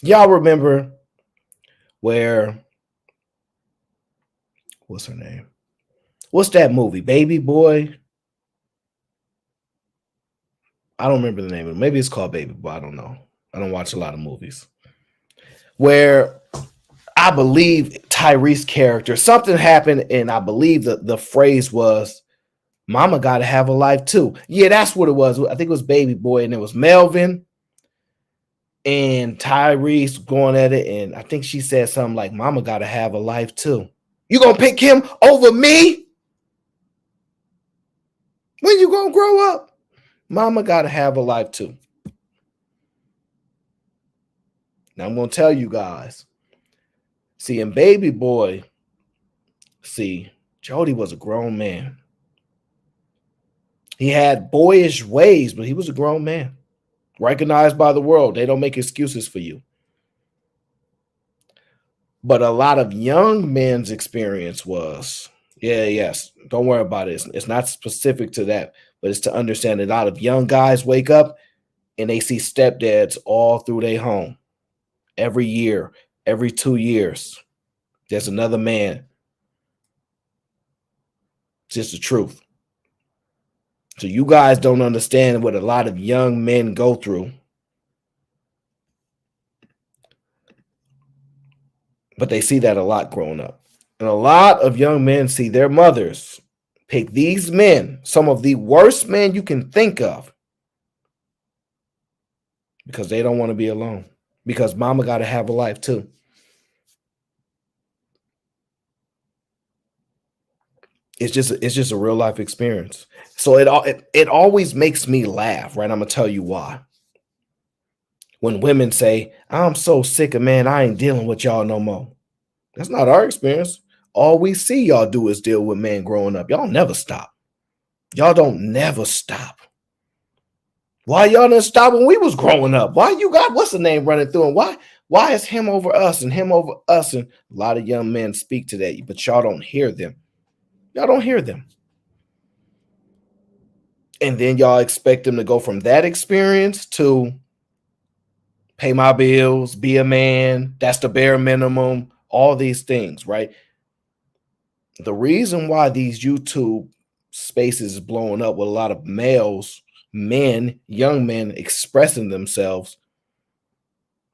Y'all remember where, what's her name? What's that movie? Baby Boy? I don't remember the name of it. Maybe it's called Baby Boy. I don't know. I don't watch a lot of movies. Where I believe Tyrese's character, something happened, and I believe the phrase was, Mama gotta have a life too. Yeah, that's what it was. I think it was Baby Boy, and it was Melvin and Tyrese going at it, and I think she said something like, Mama gotta have a life too. You gonna pick him over me? When you gonna grow up? Mama gotta have a life too. Now I'm gonna tell you guys. See, in Baby Boy, Jody was a grown man. He had boyish ways, but he was a grown man. Recognized by the world. They don't make excuses for you. But a lot of young men's experience was, yes, don't worry about it. It's not specific to that, but it's to understand that a lot of young guys wake up and they see stepdads all through their home. Every year, every 2 years, there's another man. It's just the truth. So you guys don't understand what a lot of young men go through. But they see that a lot growing up. And a lot of young men see their mothers pick these men, some of the worst men you can think of, because they don't want to be alone. Because mama got to have a life too. It's just a real life experience. So it always makes me laugh, right? I'm gonna tell you why. When women say, I'm so sick of man, I ain't dealing with y'all no more. That's not our experience. All we see y'all do is deal with men growing up. Y'all never stop. Y'all don't never stop. Why y'all didn't stop when we was growing up? Why you got what's the name running through? And why is him over us and him over us? And a lot of young men speak to that, but y'all don't hear them. Y'all don't hear them. And then y'all expect them to go from that experience to pay my bills, be a man. That's the bare minimum. All these things, right? The reason why these YouTube spaces is blowing up with a lot of males, men, young men expressing themselves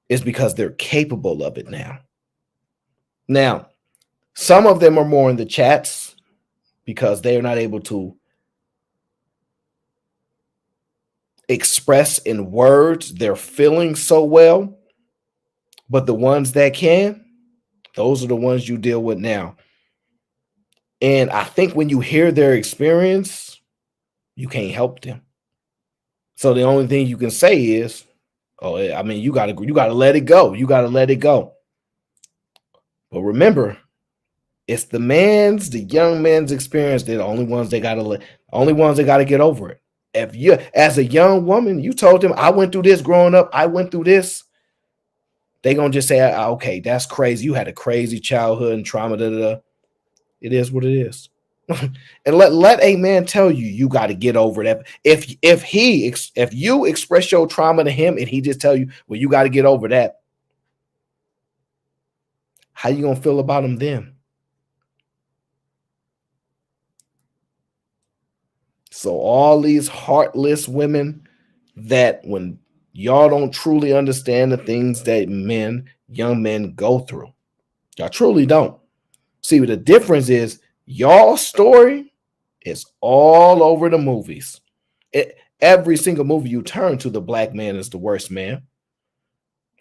is because they're capable of it now. Now, some of them are more in the chats because they are not able to express in words their feelings so well. But the ones that can, those are the ones you deal with now. And I think when you hear their experience, you can't help them. So the only thing you can say is, oh, I mean, you gotta let it go. You gotta let it go. But remember, it's the young man's experience. They're the only ones they gotta get over it. If you, as a young woman, you told them, I went through this growing up, I went through this, they gonna just say, okay, that's crazy. You had a crazy childhood and trauma. It is what it is. And let a man tell you, you got to get over that. If you express your trauma to him and he just tell you, well, you got to get over that, how you gonna feel about him then? So all these heartless women that when y'all don't truly understand the things that young men go through, y'all truly don't. See, what the difference is, y'all story is all over the movies. Every single movie you turn to, the black man is the worst man.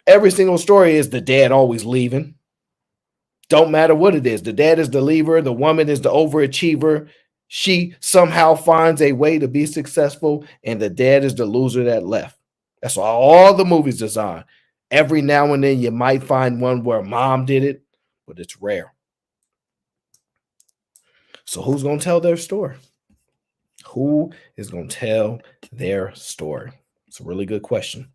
Every single story is the dad always leaving. Don't matter what it is. The dad is the leaver. The woman is the overachiever. She somehow finds a way to be successful, and the dad is the loser that left. That's all the movies designed. Every now and then you might find one where mom did it, but it's rare. So who's going to tell their story? Who is going to tell their story? It's a really good question.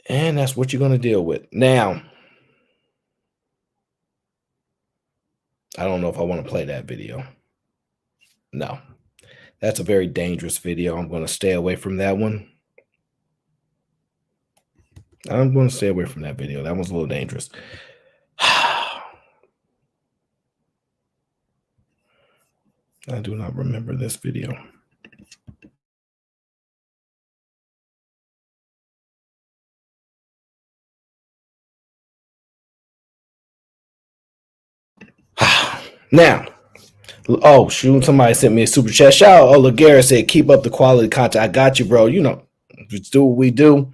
And that's what you're going to deal with. Now, I don't know if I want to play that video. No, that's a very dangerous video. I'm going to stay away from that one. I'm going to stay away from that video. That one's a little dangerous. I do not remember this video. Now, oh, shoot, somebody sent me a super chat. Shout out, Garrett said, keep up the quality content. I got you, bro. You know, just do what we do.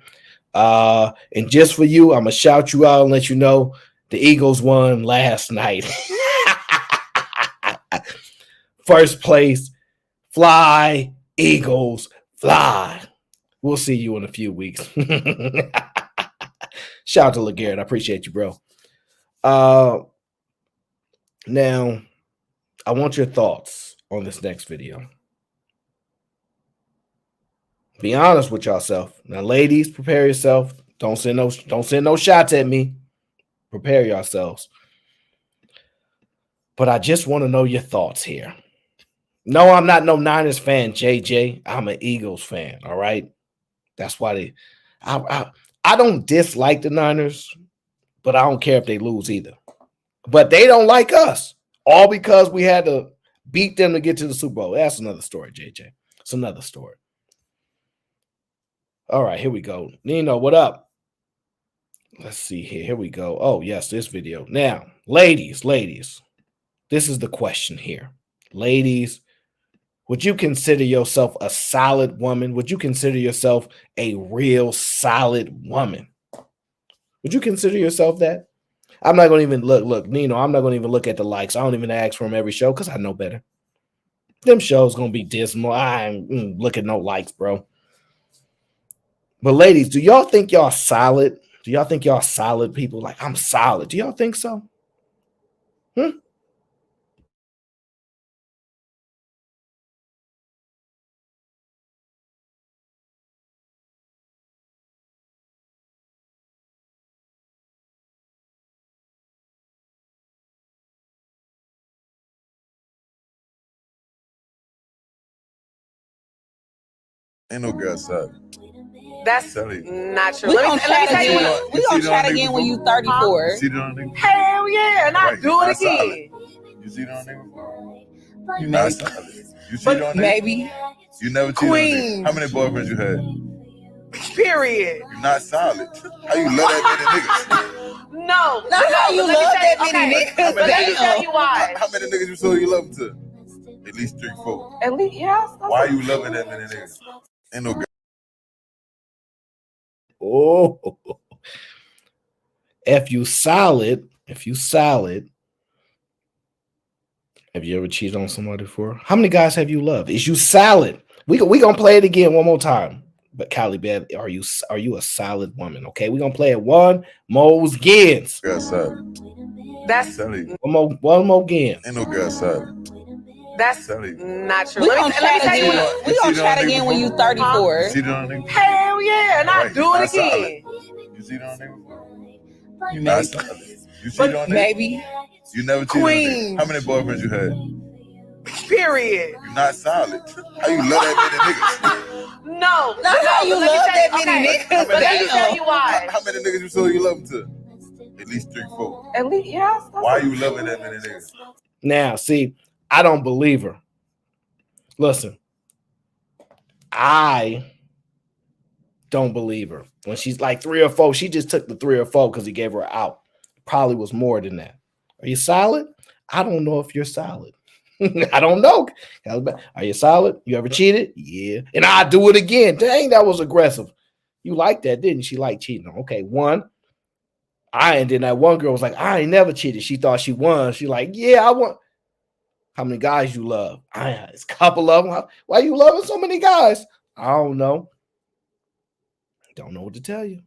And just for you, I'm going to shout you out and let you know the Eagles won last night. First place, fly, Eagles, fly. We'll see you in a few weeks. Shout out to LeGarrette. I appreciate you, bro. Now, I want your thoughts on this next video. Be honest with yourself. Now, ladies, prepare yourself. Don't send no shots at me. Prepare yourselves. But I just want to know your thoughts here. No, I'm not no Niners fan, JJ. I'm an Eagles fan. All right. That's why I don't dislike the Niners, but I don't care if they lose either. But they don't like us. All because we had to beat them to get to the Super Bowl. That's another story, JJ. It's another story. All right, here we go. Nino, what up? Let's see here. Here we go. Oh, yes, this video. Now, ladies, this is the question here. Ladies, would you consider yourself a solid woman? Would you consider yourself a real solid woman? Would you consider yourself that? I'm not going to even look, Nino, I'm not going to even look at the likes. I don't even ask for them every show because I know better. Them shows going to be dismal. I ain't look at no likes, bro. But ladies, do y'all think y'all solid? Do y'all think y'all solid people? Like, I'm solid. Do y'all think so? Ain't no girl solid. That's Tell you. not true. We Let gonna me tell you what. we gonna chat again when you 34. You see it on a nigga? Hell yeah, and I Right, do it not solid. again. You see it on a nigga? You Not maybe, solid. You see it on a nigga? maybe. You never cheated on a Queen. nigga. How many boyfriends you had? Period. You're not solid. How you love that many niggas? No. Not how you let me love tell that you- many okay, niggas. but let me tell Damn. you why. How many niggas you saw you love to? At least 3, 4. At least, yeah. Why you loving that many niggas? Ain't no girl. Oh, if you solid, have you ever cheated on somebody before? How many guys have you loved? Is you solid? We gonna play it again one more time. But Callie Bev, are you a solid woman? Okay, we're gonna play it one more again. Girl solid. That's Tell you. One more again. Ain't no girl solid. That's Tell you. not true. We Let gonna me chat tell you again. what. We gonna chat again when you 34. You see it on a nigga? Hell yeah, and I Right, do it not solid. again. You see it on a nigga? You Not maybe, solid. You see it on a nigga? maybe. You never cheated on a Queen. nigga. How many boyfriends you had? Period. You're not solid. How you love that many niggas? No. Not how you Let me love tell that you- many okay, niggas. But let me tell Damn. you why. How many niggas you saw you love to? At least 3, 4. At least, yeah. Why you loving that many niggas? Now, see, I don't believe her. Listen, I don't believe her. When she's like 3 or 4, she just took the 3 or 4 because he gave her out. Probably was more than that. Are you solid? I don't know if you're solid. I don't know. Are you solid? You ever cheated? Yeah. And I do it again. Dang, that was aggressive. You liked that, didn't you? She liked cheating. Okay, 1. And then that one girl was like, I ain't never cheated. She thought she won. She like, yeah, I won. How many guys you love? It's a couple of them. Why you loving so many guys? I don't know. Don't know what to tell you.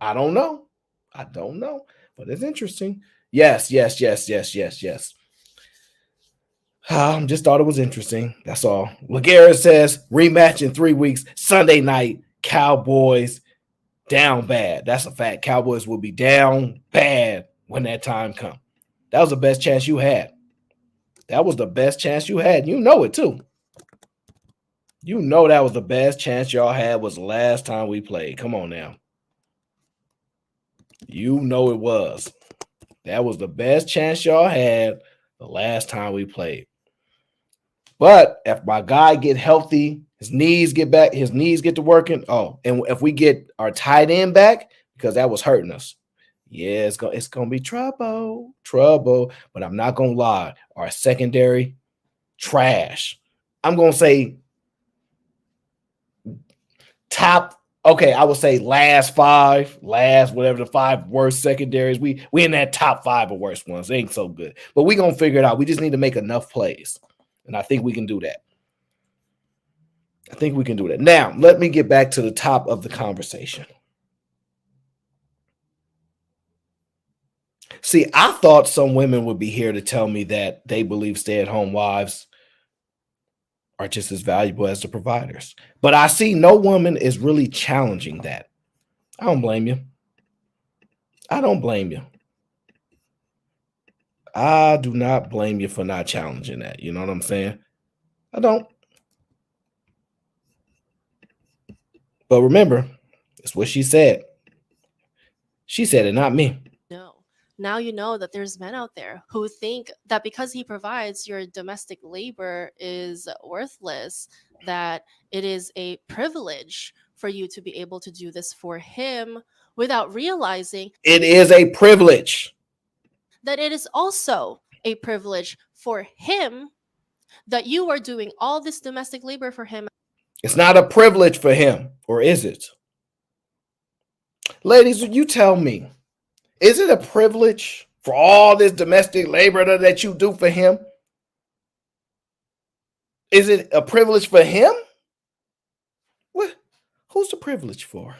I don't know. I don't know. But it's interesting. Yes. Just thought it was interesting. That's all. Laguerre says rematch in 3 weeks. Sunday night, Cowboys down bad. That's a fact. Cowboys will be down bad when that time comes. That was the best chance you had. That was the best chance you had. You know it too. You know that was the best chance y'all had was the last time we played. Come on now. You know it was. That was the best chance y'all had the last time we played. But if my guy get healthy, his knees get to working. Oh, and if we get our tight end back, because that was hurting us. Yeah, it's gonna be trouble, trouble. But I'm not gonna lie, our secondary trash. I'm gonna say top. Okay, I would say last five, last whatever the five worst secondaries. We in that top five of worst ones. It ain't so good, but we gonna figure it out. We just need to make enough plays, and I think we can do that. I think we can do that. Now, let me get back to the top of the conversation. See, I thought some women would be here to tell me that they believe stay-at-home wives are just as valuable as the providers. But I see no woman is really challenging that. I don't blame you. I don't blame you. I do not blame you for not challenging that. You know what I'm saying? I don't. But remember, it's what she said. She said it, not me. No. Now you know that there's men out there who think that because he provides your domestic labor is worthless, that it is a privilege for you to be able to do this for him without realizing It is a privilege. that it is also a privilege for him that you are doing all this domestic labor for him. It's not a privilege for him, or is it? Ladies, you tell me, is it a privilege for all this domestic labor that you do for him? Is it a privilege for him? What? Who's the privilege for?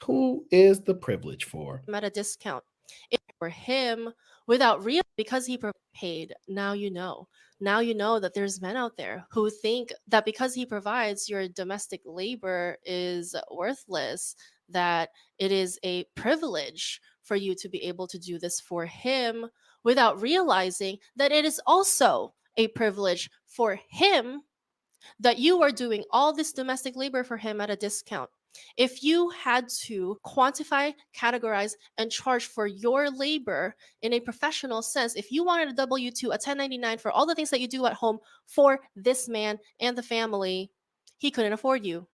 Who is the privilege for? At a discount. If for him without real because he paid. Now you know. Now you know that there's men out there who think that because he provides your domestic labor is worthless, that it is a privilege for you to be able to do this for him without realizing that it is also a privilege for him that you are doing all this domestic labor for him at a discount. If you had to quantify, categorize, and charge for your labor in a professional sense, if you wanted a W 2, a 1099 for all the things that you do at home for this man and the family, he couldn't afford you.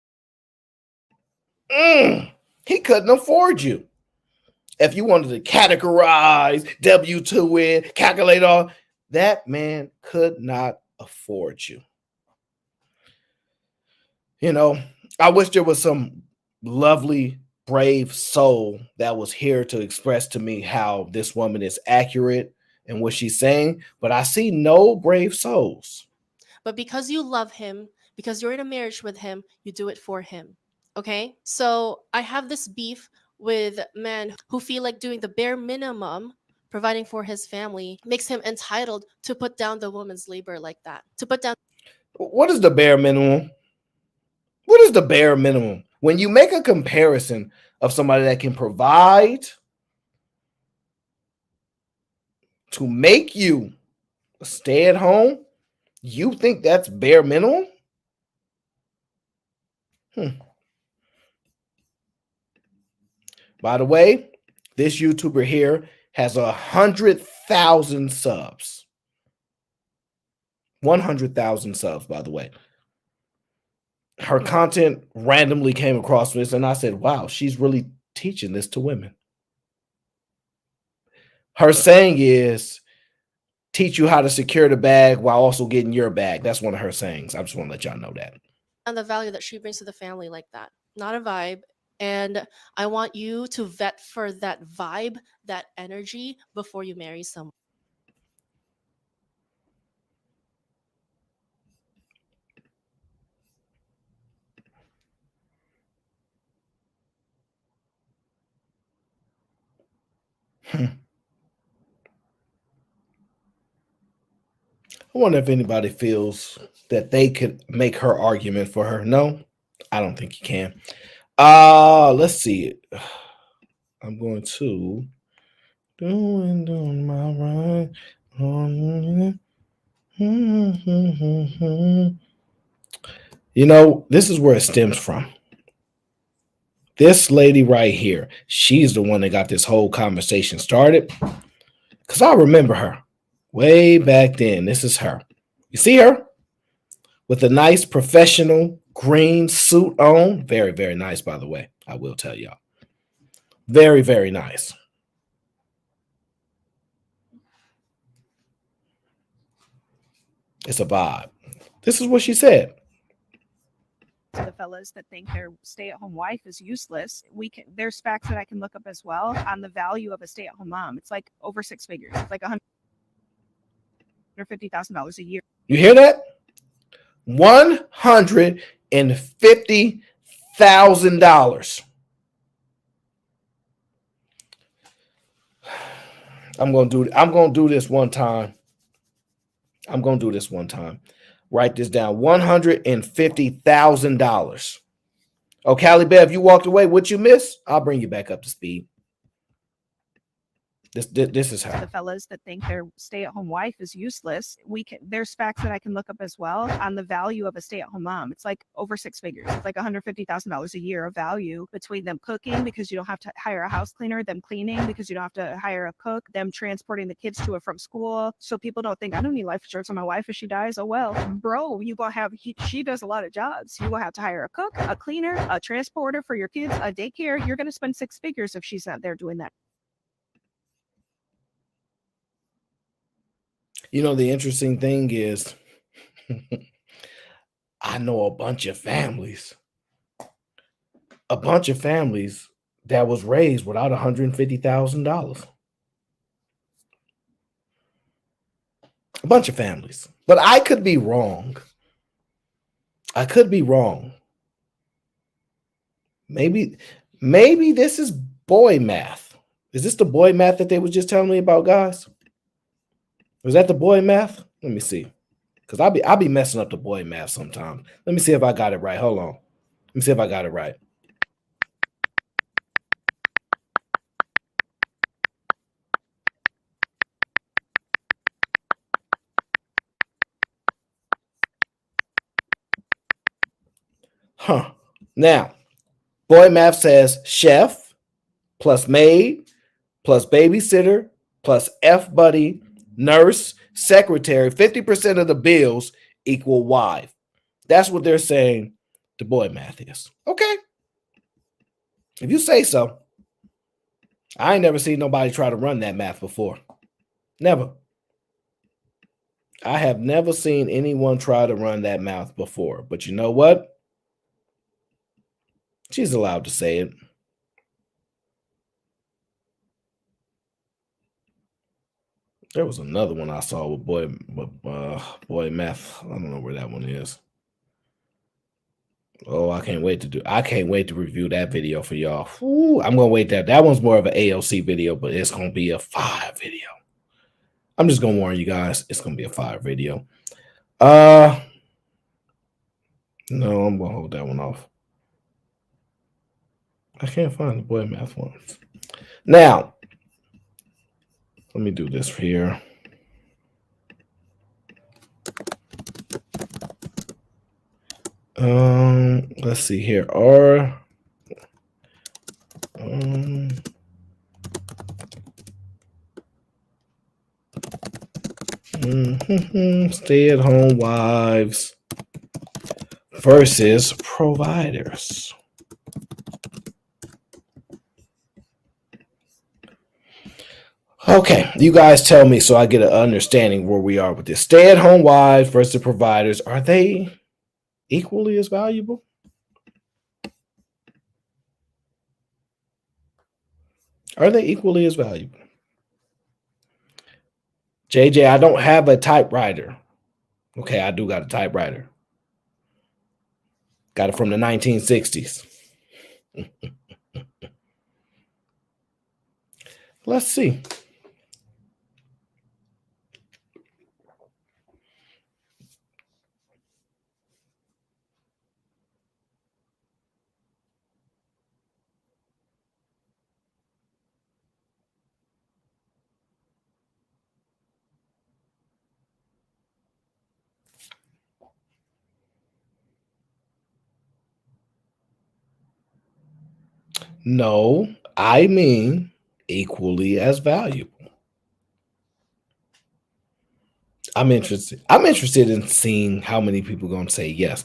He couldn't afford you. If you wanted to categorize, W2 it, calculate all, that man could not afford you. You know, I wish there was some lovely, brave soul that was here to express to me how this woman is accurate in what she's saying, but I see no brave souls. But because you love him, because you're in a marriage with him, you do it for him. Okay? So I have this beef with men who feel like doing the bare minimum, providing for his family, makes him entitled to put down the woman's labor like that. To put down. What is the bare minimum? What is the bare minimum? When you make a comparison of somebody that can provide to make you stay at home, you think that's bare minimum? By the way, this YouTuber here has 100,000 subs. 100,000 subs, by the way. Her content randomly came across this, and I said, wow, she's really teaching this to women. Her saying is, teach you how to secure the bag while also getting your bag. That's one of her sayings. I just want to let y'all know that. And the value that she brings to the family like that. Not a vibe. And I want you to vet for that vibe, that energy before you marry someone. I wonder if anybody feels that they could make her argument for her. No, I don't think you can. Let's see. I'm going to doing my right. You know, this is where it stems from. This lady right here, she's the one that got this whole conversation started. Because I remember her way back then. This is her. You see her? With a nice professional green suit on. Very, very nice, by the way. I will tell y'all. Very, very nice. It's a vibe. This is what she said. To the fellas that think their stay-at-home wife is useless, there's facts that I can look up as well on the value of a stay-at-home mom. It's like over six figures. It's like $150,000 a year. You hear that? $150,000. I'm gonna do this one time. Write this down. $150,000. Oh, Callie Bev, you walked away. What you miss? I'll bring you back up to speed. This is how the fellas that think their stay-at-home wife is useless. There's facts that I can look up as well on the value of a stay-at-home mom. It's like over six figures. It's like $150,000 a year of value between them cooking because you don't have to hire a house cleaner, them cleaning because you don't have to hire a cook, them transporting the kids to and from school. So people don't think I don't need life insurance on my wife if she dies. Oh well, bro, you gonna have she does a lot of jobs. You gonna have to hire a cook, a cleaner, a transporter for your kids, a daycare. You're gonna spend six figures if she's not there doing that. You know, the interesting thing is I know a bunch of families that was raised without $150,000. A bunch of families. But I could be wrong. Maybe this is boy math. Is this the boy math that they was just telling me about, guys? Was that the boy math? Let me see. Because I'll be messing up the boy math sometimes. Let me see if I got it right. Hold on. Let me see if I got it right. Huh. Now, boy math says chef plus maid plus babysitter plus F buddy, nurse, secretary, 50% of the bills equal wife. That's what they're saying the boy math is. Okay. If you say so. I ain't never seen nobody try to run that math before. Never. I have never seen anyone try to run that math before. But you know what? She's allowed to say it. There was another one I saw with boy math. I don't know where that one is. Oh, I can't wait to review that video for y'all. Ooh, I'm gonna wait that one's more of an AOC video, but it's gonna be a fire video. I'm just gonna warn you guys, it's gonna be a fire video. No, I'm gonna hold that one off. I can't find the boy math ones. Now, let me do this here. Let's see here. Stay-at-home wives versus providers. Okay, you guys tell me so I get an understanding where we are with this. Stay-at-home wives versus providers. Are they equally as valuable? Are they equally as valuable? JJ, I don't have a typewriter. Okay, I do got a typewriter. Got it from the 1960s. Let's see. No, I mean equally as valuable. I'm interested in seeing how many people are going to say yes.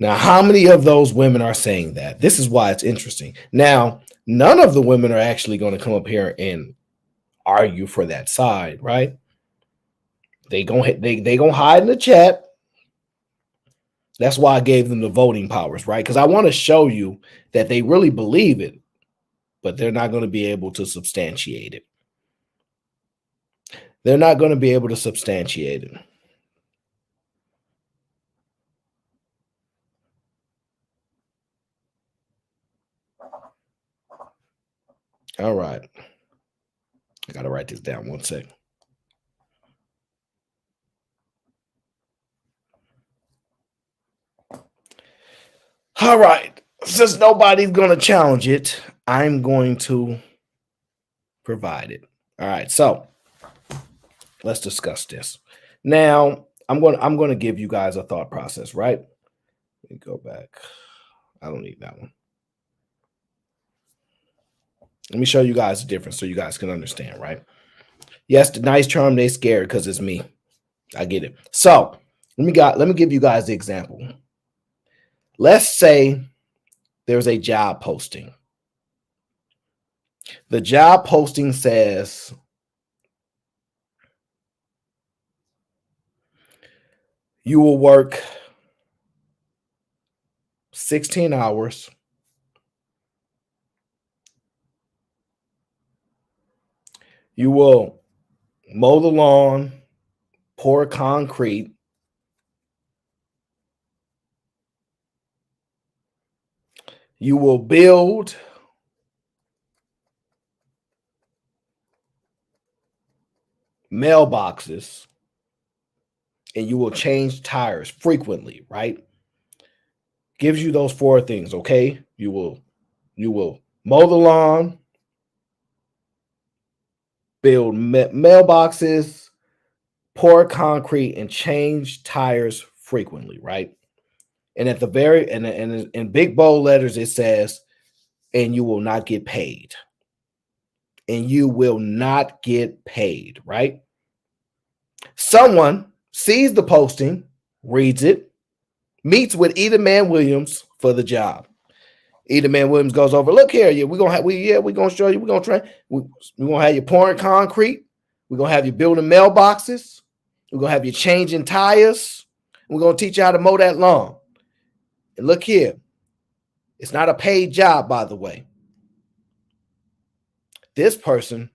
Now, how many of those women are saying that? This is why it's interesting. Now, none of the women are actually going to come up here and argue for that side, right? They gonna hide in the chat. That's why I gave them the voting powers, right? Because I want to show you that they really believe it, but they're not going to be able to substantiate it. They're not going to be able to substantiate it. All right. I got to write this down 1 second. All right. Since nobody's going to challenge it, I'm going to provide it. All right. So let's discuss this. Now, I'm going to give you guys a thought process, right? Let me go back. I don't need that one. Let me show you guys the difference so you guys can understand, right? Yes, the nice charm, they scared because it's me. I get it. So let me give you guys the example. Let's say there's a job posting. The job posting says you will work 16 hours. You will mow the lawn, pour concrete. You will build mailboxes, and you will change tires frequently, right? Gives you those 4 things, okay? You will mow the lawn, build mailboxes, pour concrete, and change tires frequently, right? And at the very and in big bold letters it says, and you will not get paid. And you will not get paid, right? Someone sees the posting, reads it, meets with Eda Man Williams for the job. Eda Man Williams goes over, look here, we're gonna show you, we're gonna train, we're gonna have you pouring concrete, we're gonna have you building mailboxes, we're gonna have you changing tires, we're gonna teach you how to mow that lawn. And look here, it's not a paid job, by the way. This person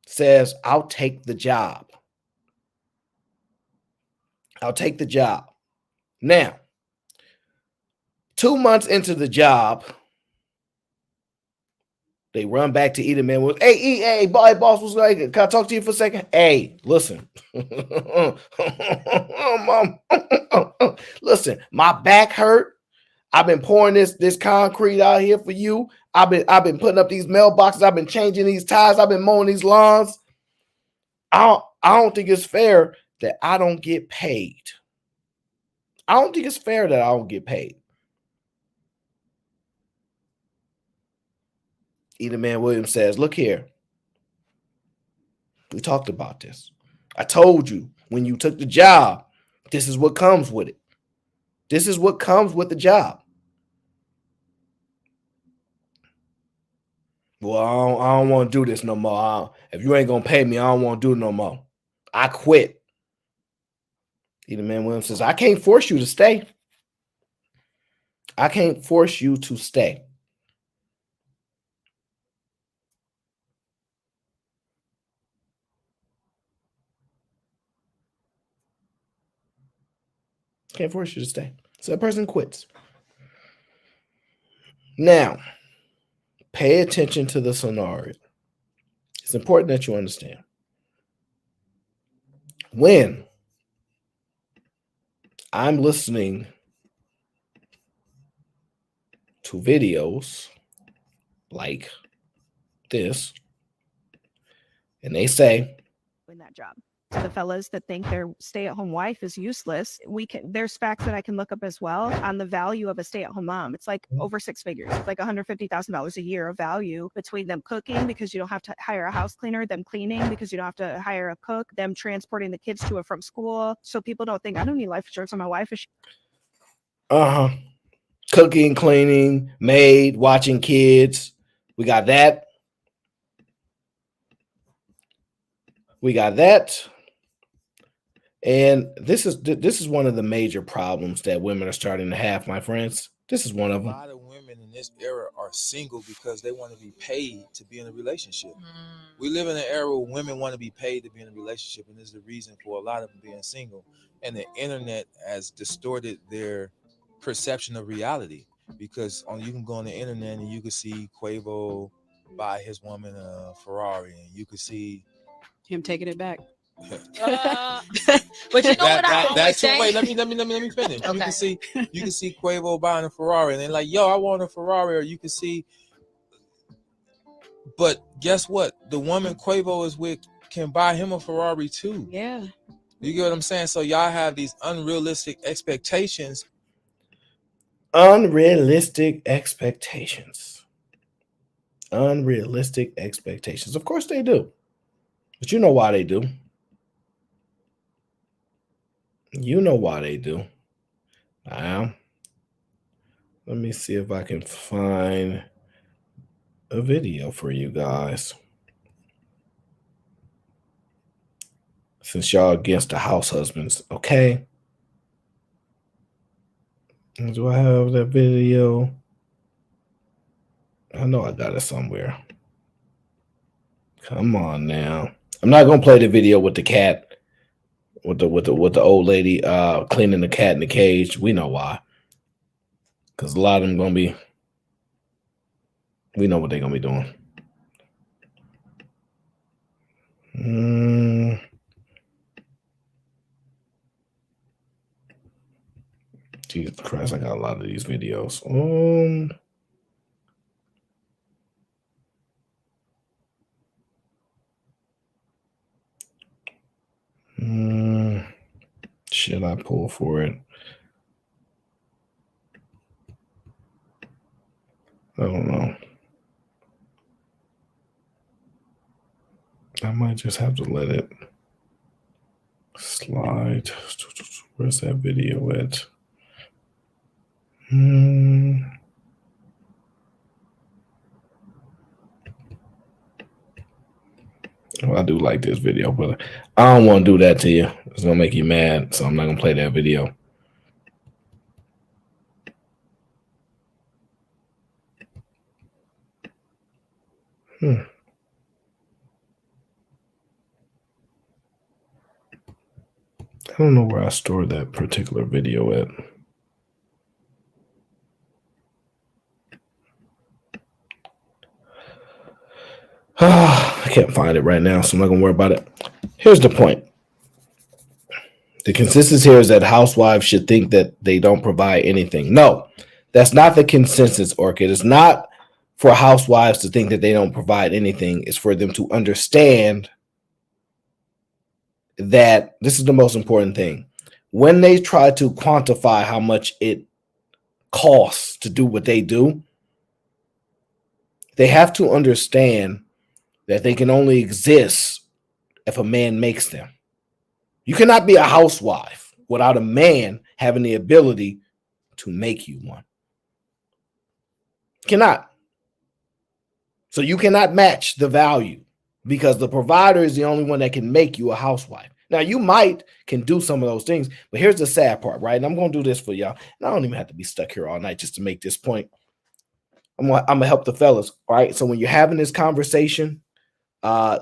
says, I'll take the job. I'll take the job. Now, 2 months into the job, they run back to Eda Man with, hey, boss, what's like? Can I talk to you for a second? Hey, listen. Mom. Listen, my back hurt. I've been pouring this concrete out here for you. I've been putting up these mailboxes. I've been changing these tires. I've been mowing these lawns. I don't think it's fair that I don't get paid. I don't think it's fair that I don't get paid. Eda Man Williams says, look here. We talked about this. I told you when you took the job, this is what comes with it. This is what comes with the job. Well, I don't want to do this no more. If you ain't going to pay me, I don't want to do it no more. I quit. Eda Man Williams says, I can't force you to stay. I can't force you to stay. Can't force you to stay. So that person quits. Now, pay attention to the scenario. It's important that you understand. When I'm listening to videos like this, and they say, in that job. To the fellas that think their stay-at-home wife is useless, there's facts that I can look up as well on the value of a stay-at-home mom. It's like over 6 figures. It's like $150,000 a year of value between them cooking because you don't have to hire a house cleaner, them cleaning because you don't have to hire a cook, them transporting the kids to and from school. So people don't think I don't need life insurance on my wife. Cooking, cleaning, maid, watching kids. We got that. We got that. And this is one of the major problems that women are starting to have, my friends. This is one of A them. lot of women in this era are single because they want to be paid to be in a relationship. We live in an era where women want to be paid to be in a relationship, and this is the reason for a lot of them being single. And the internet has distorted their perception of reality because you can go on the internet and you can see Quavo buy his woman a Ferrari, and you can see him taking it back. But you know what I always say? Wait, let me finish. Okay. You can see Quavo buying a Ferrari, and they're like, "Yo, I want a Ferrari." Or you can see, but guess what? The woman Quavo is with can buy him a Ferrari too. Yeah. You get what I'm saying? So y'all have these unrealistic expectations. Unrealistic expectations. Unrealistic expectations. Of course they do. But you know why they do. You know why they do. Now, let me see if I can find a video for you guys. Since y'all against the house husbands, okay? Do I have that video? I know I got it somewhere. Come on now. I'm not gonna play the video with the cat, with the old lady cleaning the cat in the cage. We know why. Because a lot of them gonna be. We know what they're gonna be doing. Jesus Christ, I got a lot of these videos. Should I pull for it? I don't know. I might just have to let it slide. Where's that video at? Well, I do like this video, but I don't want to do that to you. It's gonna make you mad, so I'm not gonna play that video. I don't know where I stored that particular video at. I can't find it right now, so I'm not gonna worry about it. Here's the point. The consensus here is that housewives should think that they don't provide anything. No, that's not the consensus, Orchid. It's not for housewives to think that they don't provide anything. It's for them to understand that this is the most important thing. When they try to quantify how much it costs to do what they do, they have to understand that they can only exist if a man makes them. You cannot be a housewife without a man having the ability to make you one. Cannot. So you cannot match the value because the provider is the only one that can make you a housewife. Now, you can do some of those things, but here's the sad part, right? And I'm going to do this for y'all. And I don't even have to be stuck here all night just to make this point. I'm going to help the fellas, all right? So when you're having this conversation,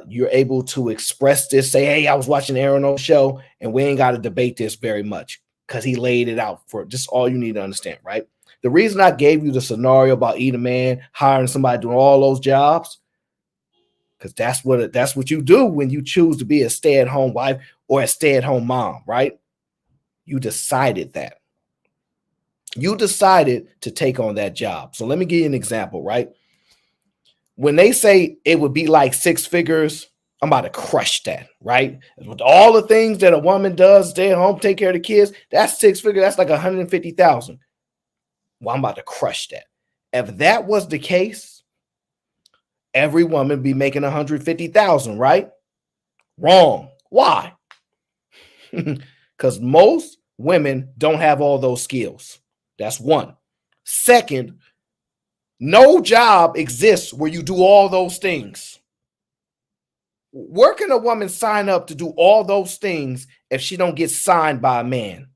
you're able to express this, say, hey, I was watching Aaron's show, and we ain't got to debate this very much because he laid it out for just all you need to understand, right? The reason I gave you the scenario about eating a man, hiring somebody doing all those jobs, because that's what you do when you choose to be a stay-at-home wife or a stay-at-home mom, right? You decided that. You decided to take on that job. So let me give you an example, right? When they say it would be like 6 figures, I'm about to crush that, right? With all the things that a woman does, stay at home, take care of the kids, that's 6 figures. That's like 150,000. Well, I'm about to crush that. If that was the case, every woman be making 150,000, right? Wrong. Why? Because most women don't have all those skills. That's one. Second, no job exists where you do all those things. Where can a woman sign up to do all those things if she don't get signed by a man?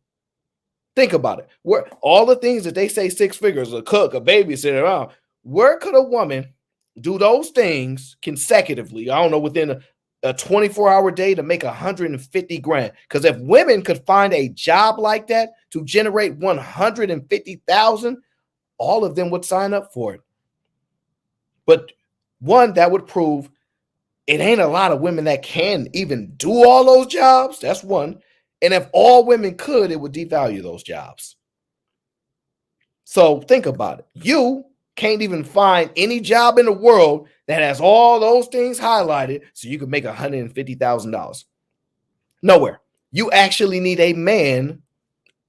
Think about it. Where all the things that they say 6 figures, a cook, a babysitter, where could a woman do those things consecutively? I don't know, within a 24-hour day to make 150 grand. Because if women could find a job like that to generate 150,000, all of them would sign up for it. But one, that would prove it ain't a lot of women that can even do all those jobs. That's one. And if all women could, it would devalue those jobs. So think about it. You can't even find any job in the world that has all those things highlighted so you can make $150,000. Nowhere. You actually need a man,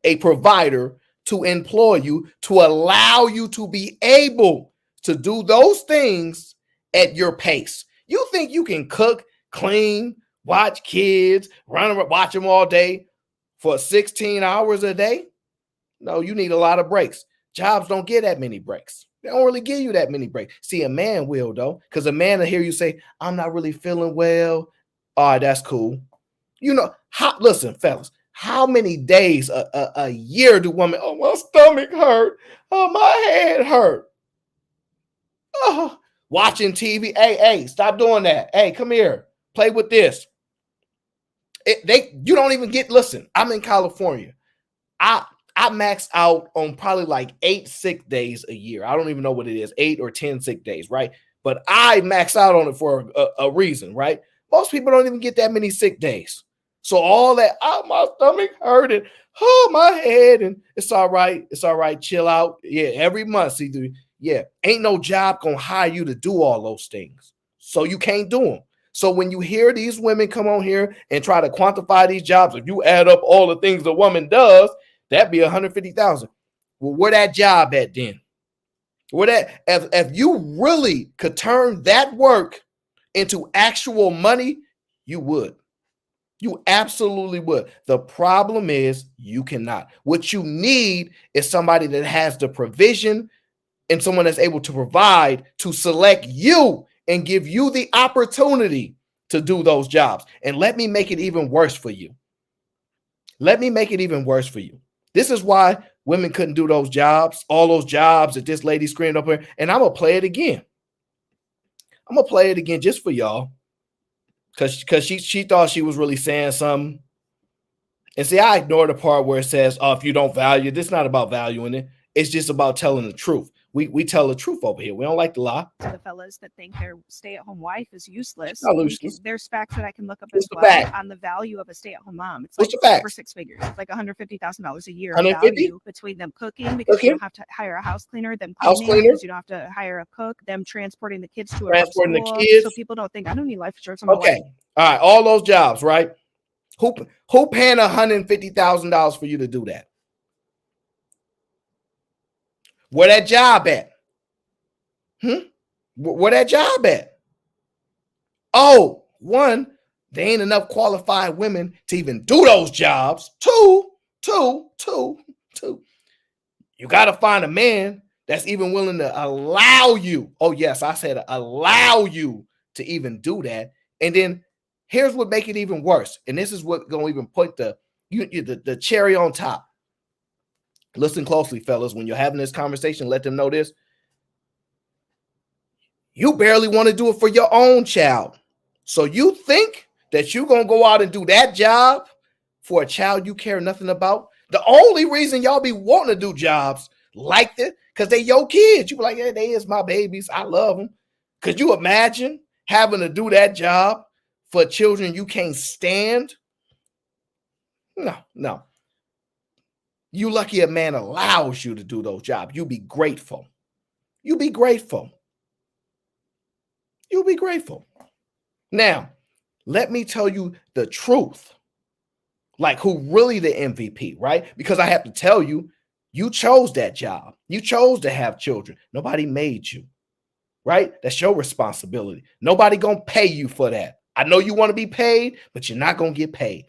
a provider, to employ you, to allow you to be able to do those things at your pace. You think you can cook, clean, watch kids, run around, watch them all day for 16 hours a day? No, you need a lot of breaks. Jobs don't get that many breaks. They don't really give you that many breaks. See, a man will, though, because a man will hear you say, I'm not really feeling well. All right, that's cool. You know, listen, fellas, how many days a year do women, oh, my stomach hurt. Oh, my head hurt. Oh, watching TV. Hey, stop doing that. Hey, come here. Play with this. You don't even get, listen, I'm in California. I max out on probably like 8 sick days a year. I don't even know what it is, 8 or 10 sick days, right? But I max out on it for a reason, right? Most people don't even get that many sick days. So all that, oh, my stomach hurting, oh, my head, and it's all right. It's all right. Chill out. Yeah, every month, ain't no job gonna hire you to do all those things. So you can't do them. So when you hear these women come on here and try to quantify these jobs, if you add up all the things a woman does, that'd be 150,000. Well, where that job at then? Where that if you really could turn that work into actual money, you would. You absolutely would. The problem is you cannot. What you need is somebody that has the provision and someone that's able to provide to select you and give you the opportunity to do those jobs. And let me make it even worse for you. Let me make it even worse for you. This is why women couldn't do those jobs, all those jobs that this lady screamed up here. And I'm going to play it again. I'm going to play it again just for y'all. Because she thought she was really saying something. And see, I ignore the part where it says, oh, if you don't value it, it's not about valuing it. It's just about telling the truth. We tell the truth over here. We don't like to lie. To the fellas that think their stay-at-home wife is useless, useless. There's facts that I can look up What's as the well fact? on the value of a stay-at-home mom. It's What's like the facts? over 6 figures. It's like $150,000 a year 150? value between them cooking because you don't have to hire a house cleaner, them House cleaning cleaner? because you don't have to hire a cook, them transporting the kids to and from Transporting the school. kids. So people don't think I don't need life insurance on my Okay. wife. All right. All those jobs, right? Who paying $150,000 for you to do that? Where that job at? Where that job at? Oh, one, there ain't enough qualified women to even do those jobs. Two, you got to find a man that's even willing to allow you. Oh, yes, I said allow you to even do that. And then here's what make it even worse. And this is what going to even put the cherry on top. Listen closely, fellas. When you're having this conversation, let them know this. You barely want to do it for your own child. So you think that you're going to go out and do that job for a child you care nothing about? The only reason y'all be wanting to do jobs like that, because they your kids. You be like, yeah, they is my babies. I love them. Could you imagine having to do that job for children you can't stand? No. You lucky a man allows you to do those jobs. You be grateful. You be grateful. You'll be grateful. Now, let me tell you the truth. Like who really the MVP, right? Because I have to tell you, you chose that job. You chose to have children. Nobody made you, right? That's your responsibility. Nobody gonna pay you for that. I know you want to be paid, but you're not gonna get paid.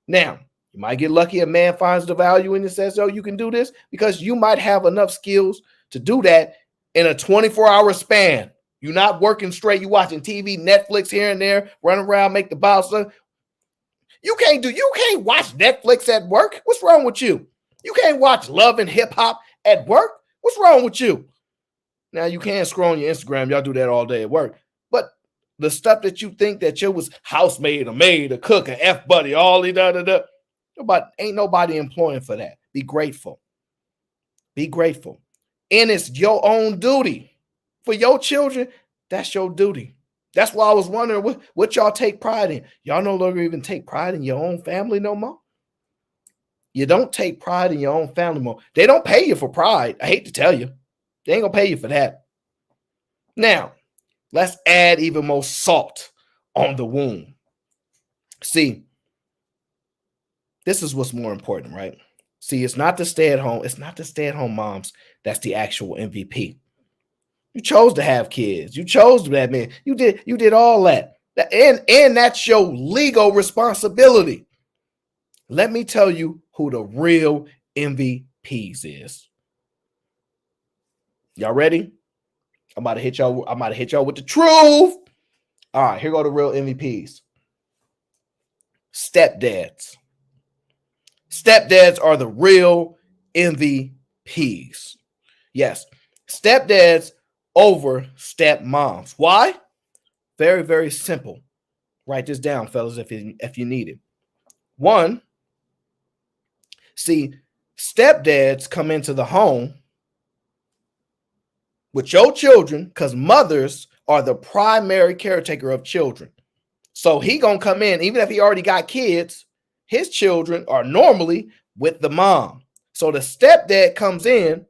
Now, you might get lucky a man finds the value in and says, oh, you can do this because you might have enough skills to do that in a 24-hour span. You're not working straight. You watching TV, Netflix here and there, running around, make the bounce. You can't watch Netflix at work. What's wrong with you? You can't watch Love and Hip Hop at work. What's wrong with you? Now you can scroll on your Instagram. Y'all do that all day at work. But the stuff that you think that you was housemaid, a maid, a cook, an F buddy, all the da. But ain't nobody employing for that. Be grateful. Be grateful. And it's your own duty. For your children, that's your duty. That's why I was wondering what y'all take pride in. Y'all no longer even take pride in your own family no more. You don't take pride in your own family more. They don't pay you for pride. I hate to tell you. They ain't gonna pay you for that. Now, let's add even more salt on the wound. See, this is what's more important, right? See, it's not the stay-at-home moms that's the actual MVP. You chose to have kids. You chose that man. You did all that. And that's your legal responsibility. Let me tell you who the real MVPs is. Y'all ready? I'm about to hit y'all with the truth. All right, here go the real MVPs. Stepdads. Stepdads are the real MVPs. Yes, stepdads over stepmoms. Why? Very, very simple. Write this down, fellas, if you need it. One, see, stepdads come into the home with your children because mothers are the primary caretaker of children. So he gonna come in, even if he already got kids, his children are normally with the mom. So the stepdad comes in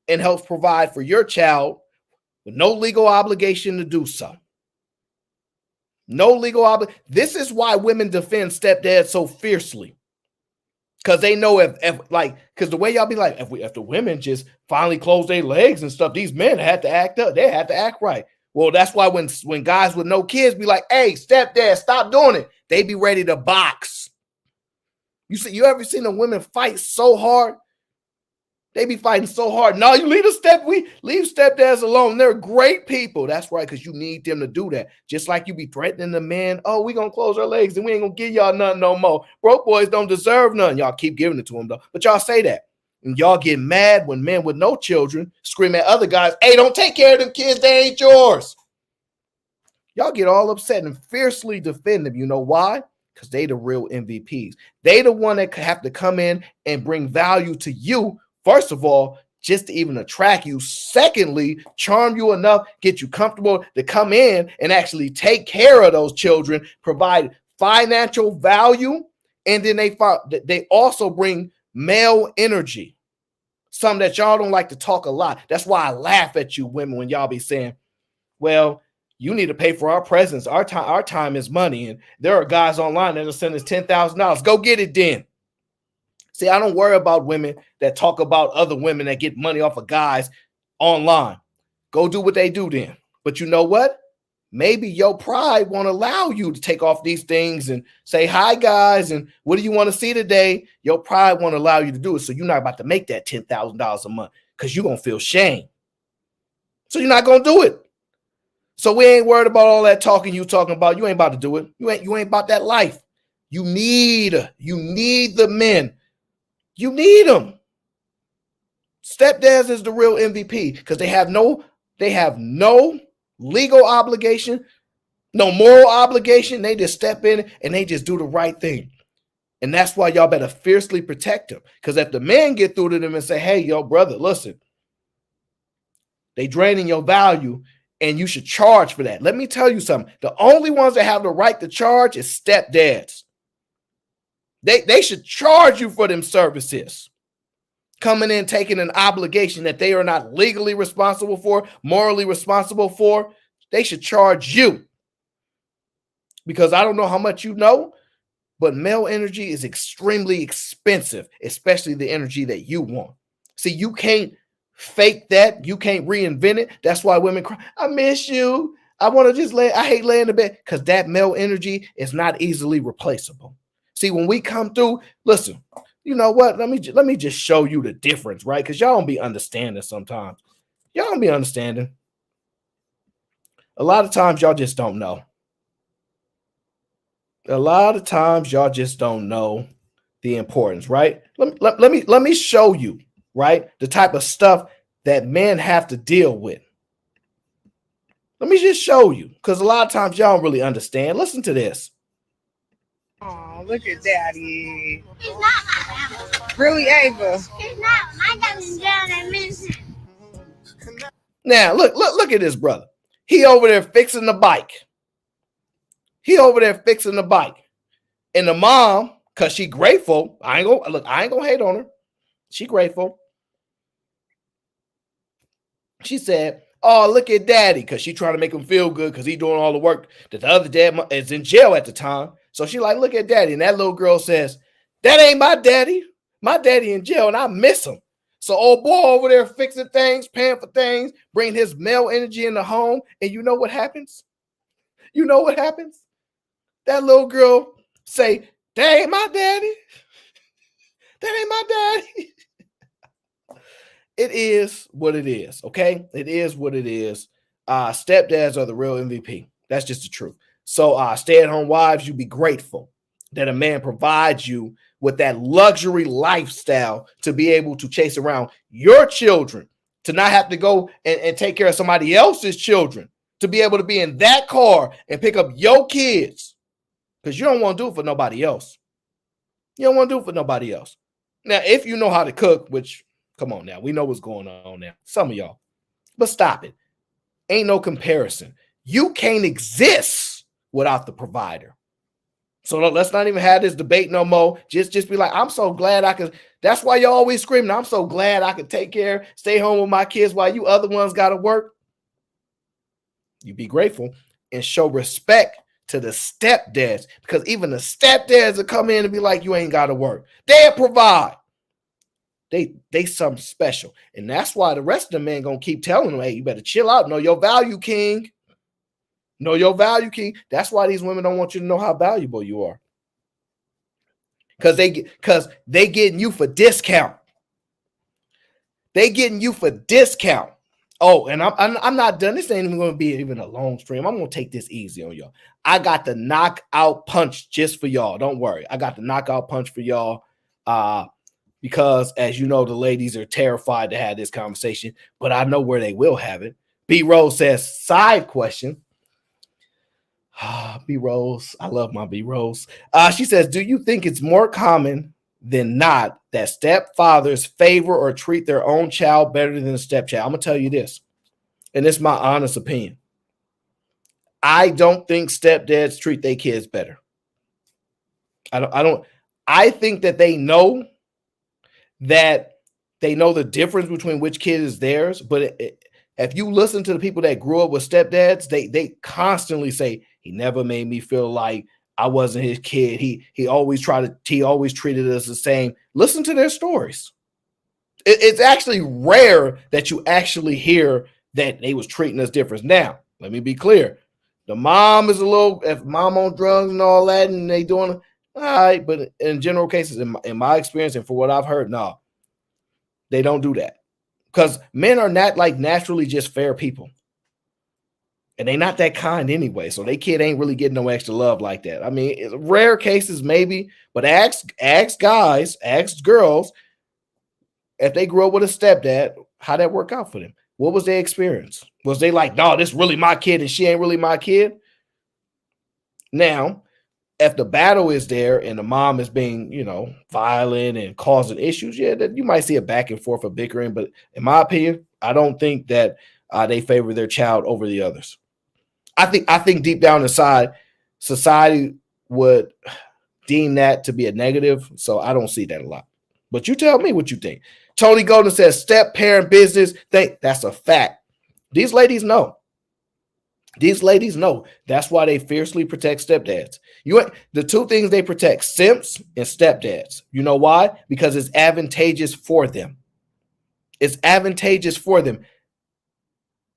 and helps provide for your child with no legal obligation to do so. No legal obligation. This is why women defend stepdads so fiercely. Because they know because the way y'all be like, if the women just finally close their legs and stuff, these men had to act up. They had to act right. Well, that's why when guys with no kids be like, hey, stepdad, stop doing it. They be ready to box. You ever seen the women fight so hard? They be fighting so hard. No, you leave stepdads alone. They're great people. That's right, because you need them to do that. Just like you be threatening the man. Oh, we gonna close our legs and we ain't gonna give y'all nothing no more. Broke boys don't deserve none. Y'all keep giving it to them though. But y'all say that. And y'all get mad when men with no children scream at other guys, hey, don't take care of them kids. They ain't yours. Y'all get all upset and fiercely defend them. You know why? Because they the real MVPs. They the one that have to come in and bring value to you. First of all, just to even attract you. Secondly, charm you enough, get you comfortable to come in and actually take care of those children, provide financial value, and then they also bring male energy, something that y'all don't like to talk a lot. That's why I laugh at you women when y'all be saying, well, you need to pay for our presence. Our time is money, and there are guys online that'll send us $10,000. Go get it then. See, I don't worry about women that talk about other women that get money off of guys online. Go do what they do then. But you know what? Maybe your pride won't allow you to take off these things and say, hi, guys, and what do you want to see today? Your pride won't allow you to do it. So you're not about to make that $10,000 a month because you're going to feel shame. So you're not going to do it. So we ain't worried about all that talking you talking about. You ain't about to do it. You ain't about that life. You need the men. You need them. Stepdads is the real MVP because they have no legal obligation, no moral obligation. They just step in and they just do the right thing. And that's why y'all better fiercely protect them. Because if the men get through to them and say, hey, yo, brother, listen, they draining your value and you should charge for that. Let me tell you something. The only ones that have the right to charge is stepdads. They should charge you for them services. Coming in, taking an obligation that they are not legally responsible for, morally responsible for. They should charge you. Because I don't know how much you know, but male energy is extremely expensive, especially the energy that you want. See, you can't fake that. You can't reinvent it. That's why women cry, I miss you. I want to just I hate laying in bed, because that male energy is not easily replaceable. See, when we come through, listen, you know what? Let me just show you the difference, right? Because y'all don't be understanding sometimes. Y'all don't be understanding. A lot of times y'all just don't know. A lot of times y'all just don't know the importance, right? Let me show you, right, the type of stuff that men have to deal with. Let me just show you, because a lot of times y'all don't really understand. Listen to this. Oh, look at daddy. Really, Ava? Now, look at this brother. He over there fixing the bike. He over there fixing the bike. And the mom, because she grateful, I ain't gonna hate on her. She grateful. She said, oh, look at daddy, because she trying to make him feel good because he doing all the work that the other dad is in jail at the time. So she like, look at daddy. And that little girl says, that ain't my daddy. My daddy in jail and I miss him. So old boy over there fixing things, paying for things, bringing his male energy in the home. And you know what happens? You know what happens? That little girl say, that ain't my daddy. That ain't my daddy. It is what it is, okay? It is what it is. Stepdads are the real MVP. That's just the truth. So stay-at-home wives, you be grateful that a man provides you with that luxury lifestyle to be able to chase around your children, to not have to go and take care of somebody else's children, to be able to be in that car and pick up your kids, because you don't want to do it for nobody else. You don't want to do it for nobody else. Now, if you know how to cook, which, come on now, we know what's going on now, some of y'all, but stop it. Ain't no comparison. You can't exist without the provider. So let's not even have this debate no more. Just be like, I'm so glad I could. That's why y'all always screaming, I'm so glad I could take care, stay home with my kids while you other ones got to work. You be grateful and show respect to the stepdads, because even the stepdads will come in and be like, you ain't got to work. They'll provide. They something special. And that's why the rest of the men gonna keep telling them, hey, you better chill out. Know your value, king. Know your value, king. That's why these women don't want you to know how valuable you are. Because they getting you for discount. They getting you for discount. Oh, and I'm not done. This ain't even going to be even a long stream. I'm going to take this easy on y'all. I got the knockout punch just for y'all. Don't worry. I got the knockout punch for y'all. Because as you know, the ladies are terrified to have this conversation, but I know where they will have it. B Rose says, side question. B Rose, I love my B Rose. She says, do you think it's more common than not that stepfathers favor or treat their own child better than a stepchild? I'm gonna tell you this, and it's my honest opinion. I don't think stepdads treat their kids better. I think that they know the difference between which kid is theirs, but if you listen to the people that grew up with stepdads, they constantly say, he never made me feel like I wasn't his kid. He always treated us the same. Listen to their stories. It's actually rare that you actually hear that they was treating us different. Now, let me be clear. The mom is if mom on drugs and all that, and they doing all right, but in general cases, in my experience and for what I've heard, no, they don't do that. Because men are not like naturally just fair people. And they not that kind anyway. So they kid ain't really getting no extra love like that. I mean, rare cases maybe, but ask guys, ask girls, if they grew up with a stepdad, how'd that work out for them? What was their experience? Was they like, no, this really my kid and she ain't really my kid? Now, if the battle is there and the mom is being, violent and causing issues, yeah, that you might see a back and forth of bickering. But in my opinion, I don't think that they favor their child over the others. I think deep down inside, society would deem that to be a negative. So I don't see that a lot. But you tell me what you think. Tony Golden says step parent business. That's a fact. These ladies know. These ladies know. That's why they fiercely protect stepdads. The two things they protect, simps and stepdads. You know why? Because it's advantageous for them. It's advantageous for them.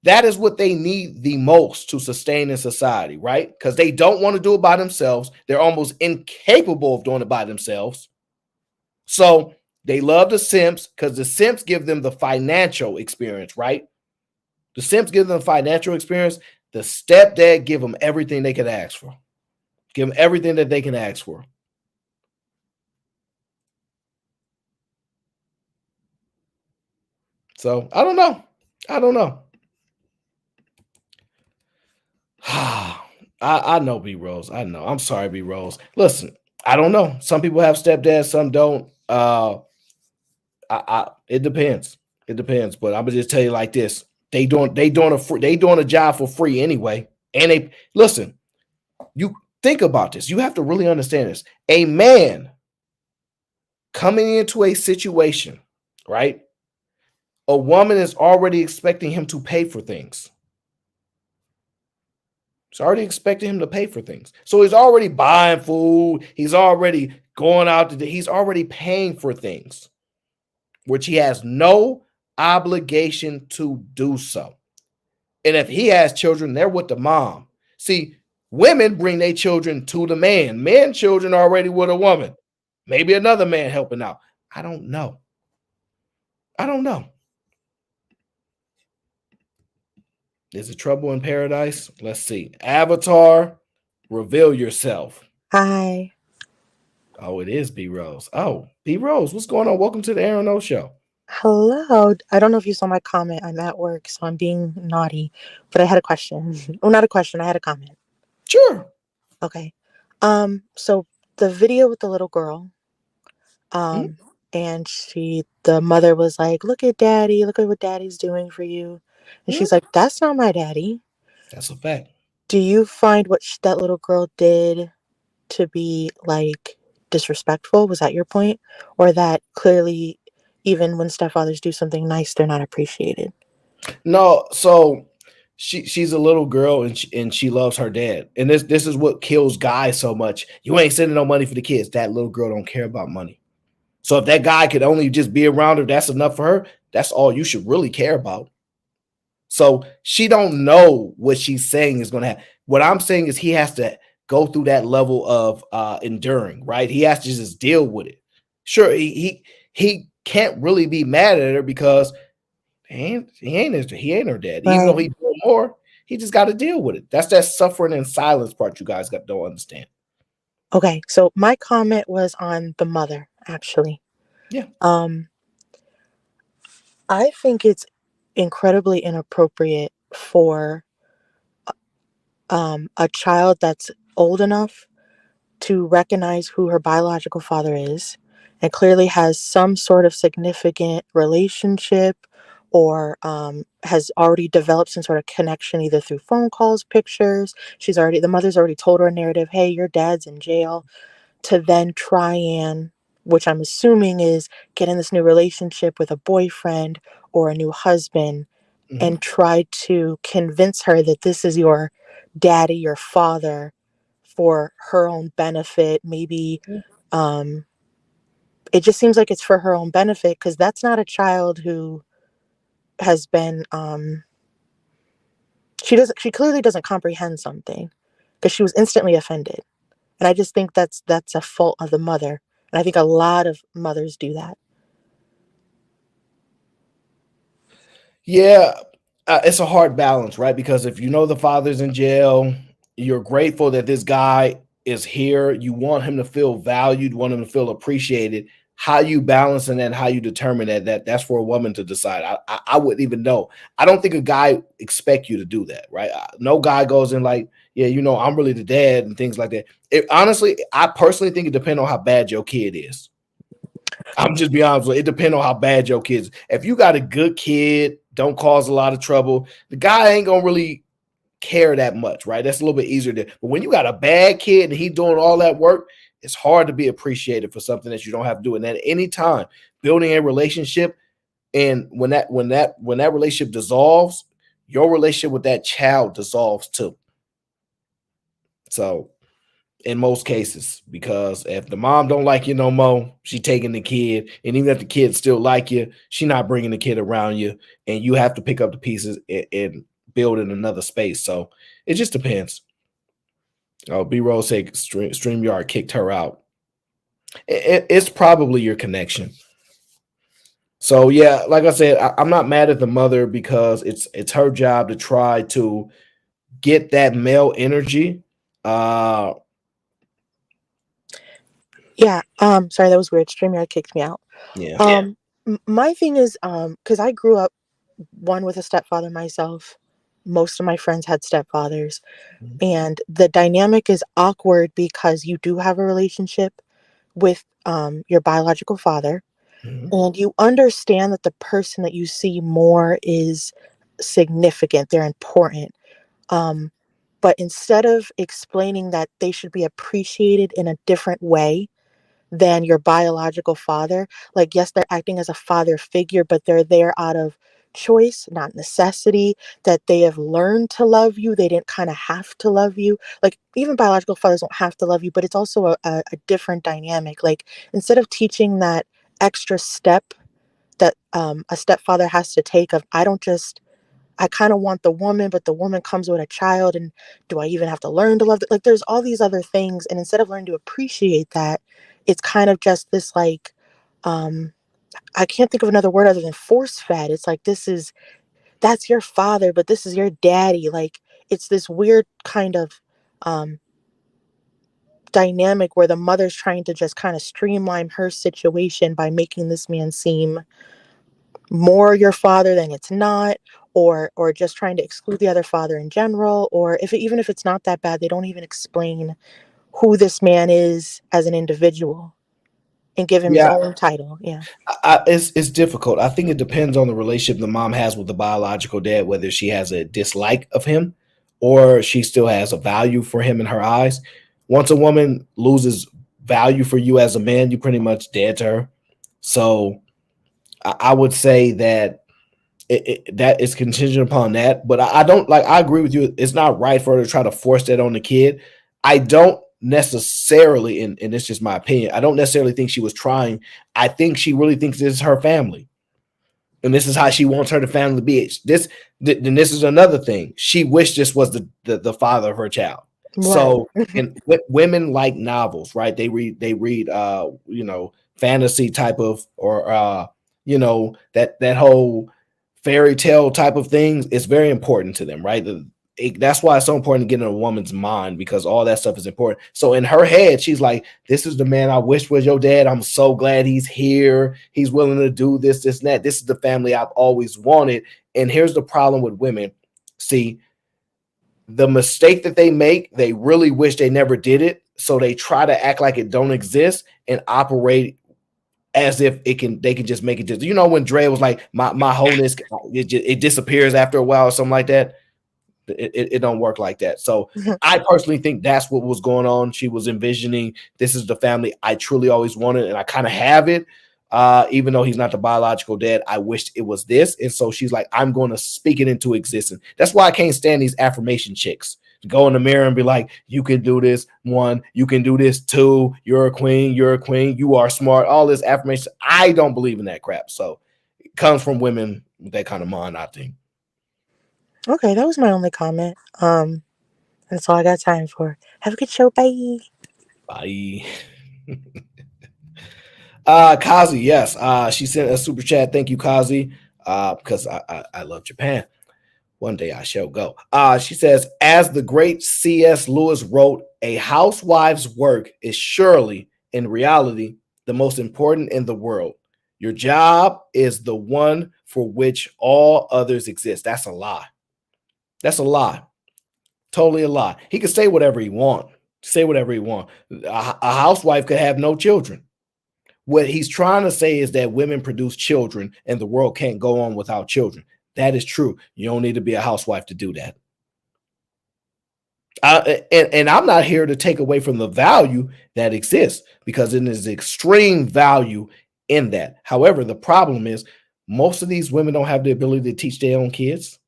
That is what they need the most to sustain in society, right? Because they don't want to do it by themselves. They're almost incapable of doing it by themselves. So they love the simps because the simps give them the financial experience, right? The simps give them financial experience. The stepdad give them everything they could ask for. Give them everything that they can ask for. So I don't know. I don't know. I know B Rose. I know. I'm sorry, B Rose. Listen, I don't know. Some people have stepdads, some don't. It depends. It depends. But I'm gonna just tell you like this: they doing a job for free anyway. And they listen. You think about this. You have to really understand this. A man coming into a situation, right? A woman is already expecting him to pay for things. She's already expecting him to pay for things. So he's already buying food. He's already going out to he's already paying for things, which he has no obligation to do so. And if he has children, they're with the mom. See, women bring their children to the man. Men children are already with a woman. Maybe another man helping out. I don't know. I don't know. Is it trouble in paradise? Let's see. Avatar, reveal yourself. Hi. Oh, it is B Rose. Oh, B Rose, what's going on? Welcome to the Aaron O Show. Hello. I don't know if you saw my comment. I'm at work, so I'm being naughty. But I had a question. Well, not a question. I had a comment. Sure. Okay. So the video with the little girl, and the mother was like, "Look at daddy. Look at what daddy's doing for you." And she's like, "That's not my daddy." That's a fact. Do you find what that little girl did to be like disrespectful? Was that your point? Or that clearly even when stepfathers do something nice, they're not appreciated? No, so she's a little girl and she loves her dad. And this is what kills guys so much. You ain't sending no money for the kids. That little girl don't care about money. So if that guy could only just be around her, that's enough for her. That's all you should really care about. So she don't know what she's saying is going to happen. What I'm saying is he has to go through that level of enduring, right? He has to just deal with it. Sure, he can't really be mad at her because he ain't her dad. Even though Right. he doing more, he just got to deal with it. That's that suffering and silence part you guys don't understand. Okay, so my comment was on the mother, actually. Yeah. I think it's incredibly inappropriate for a child that's old enough to recognize who her biological father is and clearly has some sort of significant relationship or has already developed some sort of connection either through phone calls, pictures. The mother's already told her a narrative, hey, your dad's in jail, to then try and, which I'm assuming is get in this new relationship with a boyfriend or a new husband and try to convince her that this is your daddy, your father, for her own benefit. Maybe it just seems like it's for her own benefit because that's not a child who has been she clearly doesn't comprehend something because she was instantly offended. And I just think that's a fault of the mother. And I think a lot of mothers do that. Yeah, it's a hard balance, right? Because if you know the father's in jail, you're grateful that this guy is here. You want him to feel valued, want him to feel appreciated. How you balance and then how you determine that's for a woman to decide. I wouldn't even know. I don't think a guy expect you to do that, right? No guy goes in like, yeah, I'm really the dad and things like that. Honestly, I personally think it depends on how bad your kid is. I'm just be honest with you. It depends on how bad your kids. If you got a good kid, don't cause a lot of trouble, the guy ain't gonna really care that much, right? That's a little bit easier to. But when you got a bad kid and he doing all that work, it's hard to be appreciated for something that you don't have to do. And at any time, building a relationship, and when that relationship dissolves, your relationship with that child dissolves too. So in most cases, because if the mom don't like you no more, she taking the kid, and even if the kid still like you, she not bringing the kid around you, and you have to pick up the pieces and build in another space. So it just depends. Oh, B Rose said StreamYard kicked her out. It's probably your connection. So yeah, like I said, I'm not mad at the mother because it's her job to try to get that male energy. Uh, Yeah. Sorry, that was weird. StreamYard kicked me out. yeah. My thing is, because I grew up one with a stepfather myself. Most of my friends had stepfathers, and the dynamic is awkward because you do have a relationship with your biological father, and you understand that the person that you see more is significant. They're important. Um, but instead of explaining that they should be appreciated in a different way than your biological father. Like, yes, they're acting as a father figure, but they're there out of choice, not necessity, that they have learned to love you. They didn't kind of have to love you. Like, even biological fathers don't have to love you, but it's also a different dynamic. Like, instead of teaching that extra step that a stepfather has to take of, I kind of want the woman, but the woman comes with a child. And do I even have to learn to love it? Like, there's all these other things. And instead of learning to appreciate that, it's kind of just this like, um, I can't think of another word other than force fed. It's like, that's your father, but this is your daddy. Like, it's this weird kind of um, dynamic where the mother's trying to just kind of streamline her situation by making this man seem more your father than it's not, or just trying to exclude the other father in general, or even if it's not that bad, they don't even explain who this man is as an individual and give him his Yeah, own title. Yeah. it's difficult. I think it depends on the relationship the mom has with the biological dad, whether she has a dislike of him or she still has a value for him in her eyes. Once a woman loses value for you as a man, you pretty much dead to her. So I would say that that is contingent upon that. But I don't like. I agree with you. It's not right for her to try to force that on the kid. I don't necessarily, and it's just my opinion. I don't necessarily think she was trying. I think she really thinks this is her family, and this is how she wants her family to be. Then this is another thing. She wished this was the father of her child. Right. So, and women like novels, right? They read fantasy type of, or that whole fairy tale type of things. Is very important to them, right? That's why it's so important to get in a woman's mind, because all that stuff is important. So in her head, she's like, "This is the man I wish was your dad. I'm so glad he's here. He's willing to do this, this, and that. This is the family I've always wanted." And here's the problem with women. See, the mistake that they make, they really wish they never did it. So they try to act like it don't exist and operate as if they can just make it just, when Dre was like, my wholeness, it disappears after a while or something like that. It don't work like that. So I personally think that's what was going on. She was envisioning, this is the family I truly always wanted, and I kind of have it. Even though he's not the biological dad, I wished it was this. And so she's like, I'm going to speak it into existence. That's why I can't stand these affirmation chicks. To go in the mirror and be like, you can do this, one, you can do this, two, you're a queen, you are smart, all this affirmation. I don't believe in that crap. So it comes from women with that kind of mind, I think. Okay, that was my only comment. That's all I got time for. Have a good show. Bye. Bye. Kazi, yes. She sent a super chat. Thank you, Kazi. Because I love Japan. One day I shall go. She says, as the great C.S. Lewis wrote, a housewife's work is surely, in reality, the most important in the world. Your job is the one for which all others exist. That's a lie. That's a lie. Totally a lie. He could say whatever he want. Say whatever he want. A housewife could have no children. What he's trying to say is that women produce children and the world can't go on without children. That is true. You don't need to be a housewife to do that. And I'm not here to take away from the value that exists, because it is extreme value in that. However, the problem is most of these women don't have the ability to teach their own kids.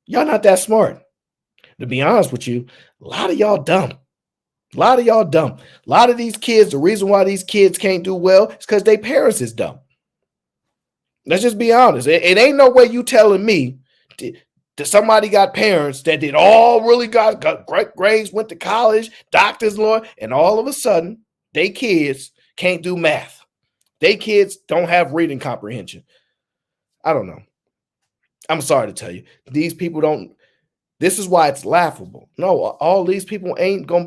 Y'all not that smart. To be honest with you, a lot of y'all dumb. A lot of y'all dumb. A lot of these kids, the reason why these kids can't do well is because their parents is dumb. Let's just be honest. It ain't no way you telling me that somebody got parents that did all really got great grades, went to college, doctors, lawyer, and all of a sudden, they kids can't do math. They kids don't have reading comprehension. I don't know. I'm sorry to tell you. These people don't. This is why it's laughable. No, all these people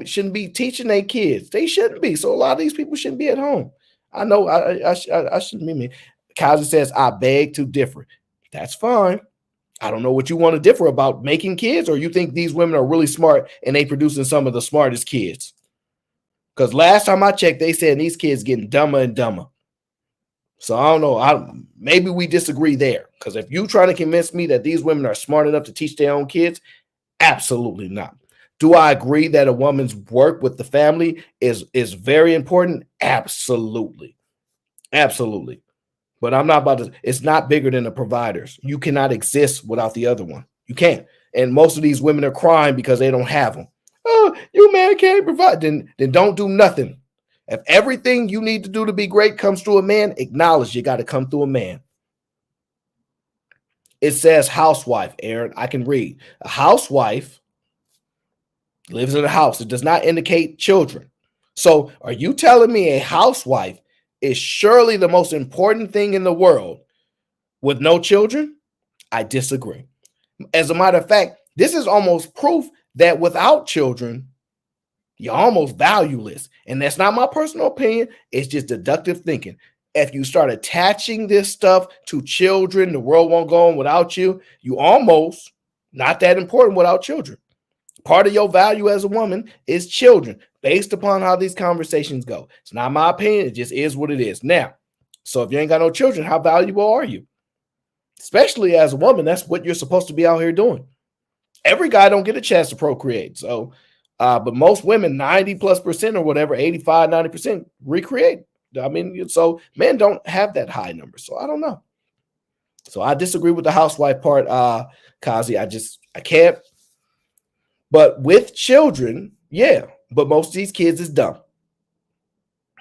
shouldn't be teaching their kids. They shouldn't be. So a lot of these people shouldn't be at home. I know I shouldn't be me. Kazi says, I beg to differ. That's fine. I don't know what you want to differ about, making kids, or you think these women are really smart and they producing some of the smartest kids. Because last time I checked, they said these kids getting dumber and dumber. So I don't know. Maybe we disagree there. Because if you trying to convince me that these women are smart enough to teach their own kids, absolutely not. Do I agree that a woman's work with the family is very important? Absolutely. Absolutely. But I'm not about to, it's not bigger than the providers. You cannot exist without the other one. You can't. And most of these women are crying because they don't have them. Oh, you man can't provide. Then don't do nothing. If everything you need to do to be great comes through a man, acknowledge you got to come through a man. It says housewife, Aaron. I can read. A housewife lives in a house. It does not indicate children. So are you telling me a housewife is surely the most important thing in the world with no children? I disagree. As a matter of fact, this is almost proof that without children, you're almost valueless. And that's not my personal opinion. It's just deductive thinking. If you start attaching this stuff to children, the world won't go on without you. You almost not that important without children. Part of your value as a woman is children, based upon how these conversations go. It's not my opinion. It just is what it is. Now, so if you ain't got no children, how valuable are you? Especially as a woman, that's what you're supposed to be out here doing. Every guy don't get a chance to procreate. So, but most women, 90+% or whatever, 85, 90% recreate. I mean, so men don't have that high number. So I don't know. So I disagree with the housewife part, Kazi. I can't. But with children, yeah. But most of these kids is dumb.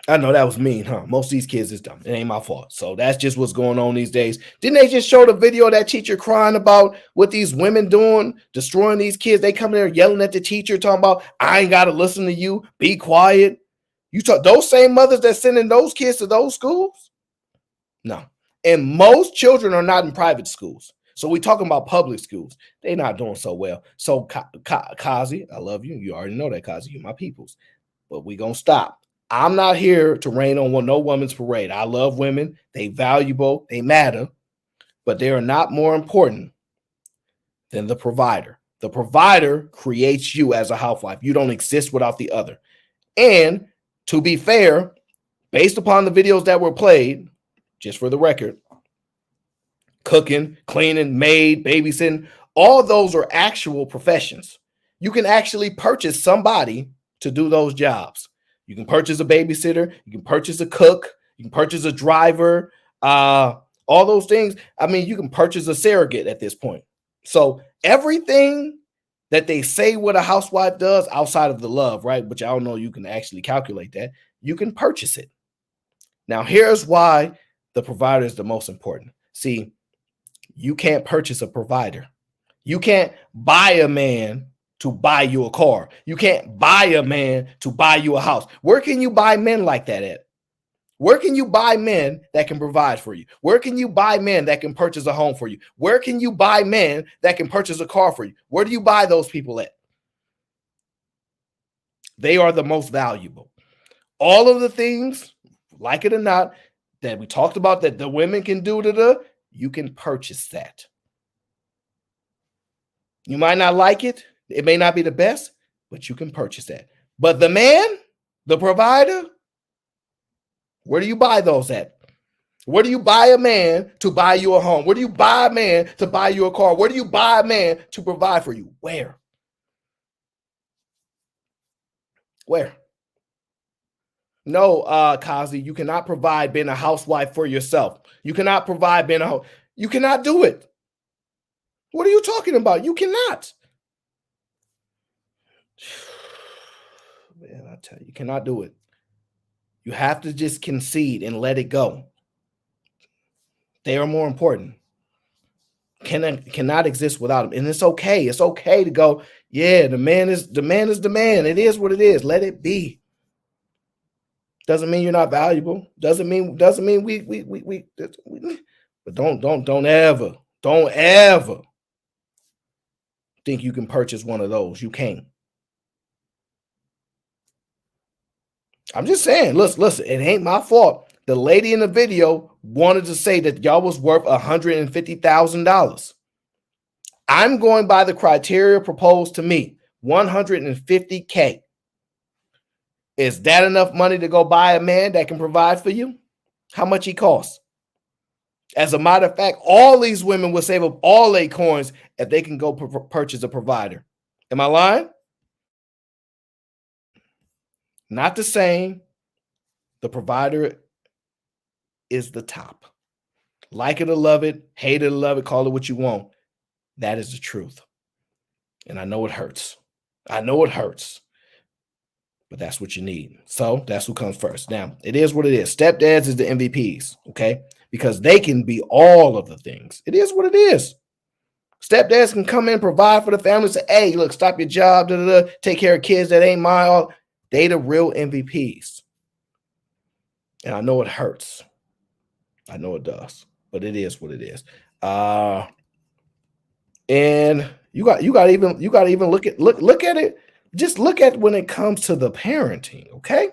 I know that was mean, huh? Most of these kids is dumb. It ain't my fault. So that's just what's going on these days. Didn't they just show the video of that teacher crying about what these women doing, destroying these kids? They come there yelling at the teacher, talking about, I ain't got to listen to you. Be quiet. You talk those same mothers that sending those kids to those schools? No. And most children are not in private schools. So we talking about public schools. They're not doing so well. So Kazi, I love you. You already know that, Kazi. You're my peoples. But we going to stop. I'm not here to rain on no woman's parade. I love women. They valuable. They matter. But they are not more important than the provider. The provider creates you as a housewife. You don't exist without the other. And to be fair, based upon the videos that were played, just for the record, cooking, cleaning, maid, babysitting, all those are actual professions. You can actually purchase somebody to do those jobs. You can purchase a babysitter, you can purchase a cook, you can purchase a driver, all those things. I mean, you can purchase a surrogate at this point. So everything that they say what a housewife does outside of the love, right? But I don't know, you can actually calculate that. You can purchase it. Now, here's why the provider is the most important. See, you can't purchase a provider. You can't buy a man to buy you a car. You can't buy a man to buy you a house. Where can you buy men like that at? Where can you buy men that can provide for you? Where can you buy men that can purchase a home for you? Where can you buy men that can purchase a car for you? Where do you buy those people at? They are the most valuable. All of the things, like it or not, that we talked about that the women can do you can purchase that. You might not like it. It may not be the best, but you can purchase that. But the man, the provider, where do you buy those at? Where do you buy a man to buy you a home? Where do you buy a man to buy you a car? Where do you buy a man to provide for you? Where? Where? No, Kazi, you cannot provide being a housewife for yourself. You cannot provide being a you cannot do it. What are you talking about? You cannot. Man, I tell you, you cannot do it. You have to just concede and let it go. They are more important. Cannot exist without them. And it's okay. It's okay to go, yeah, the man is the man. It is what it is. Let it be. Doesn't mean you're not valuable. Doesn't mean we but don't ever think you can purchase one of those. You can't. I'm just saying, listen, it ain't my fault. The lady in the video wanted to say that y'all was worth $150,000. I'm going by the criteria proposed to me, $150K. Is that enough money to go buy a man that can provide for you? How much he costs? As a matter of fact, all these women will save up all their coins if they can go purchase a provider. Am I lying? Not the same. The provider is the top. Like it or love it, hate it or love it, call it what you want. That is the truth. And I know it hurts. I know it hurts. But that's what you need. So that's what comes first. Now, it is what it is. Stepdads is the MVPs, okay? Because they can be all of the things. It is what it is. Stepdads can come in, provide for the family, say, hey, look, stop your job, take care of kids that ain't mine. They the real MVPs. And I know it hurts. I know it does. But it is what it is. And you got to even look at it. Just look at when it comes to the parenting, okay?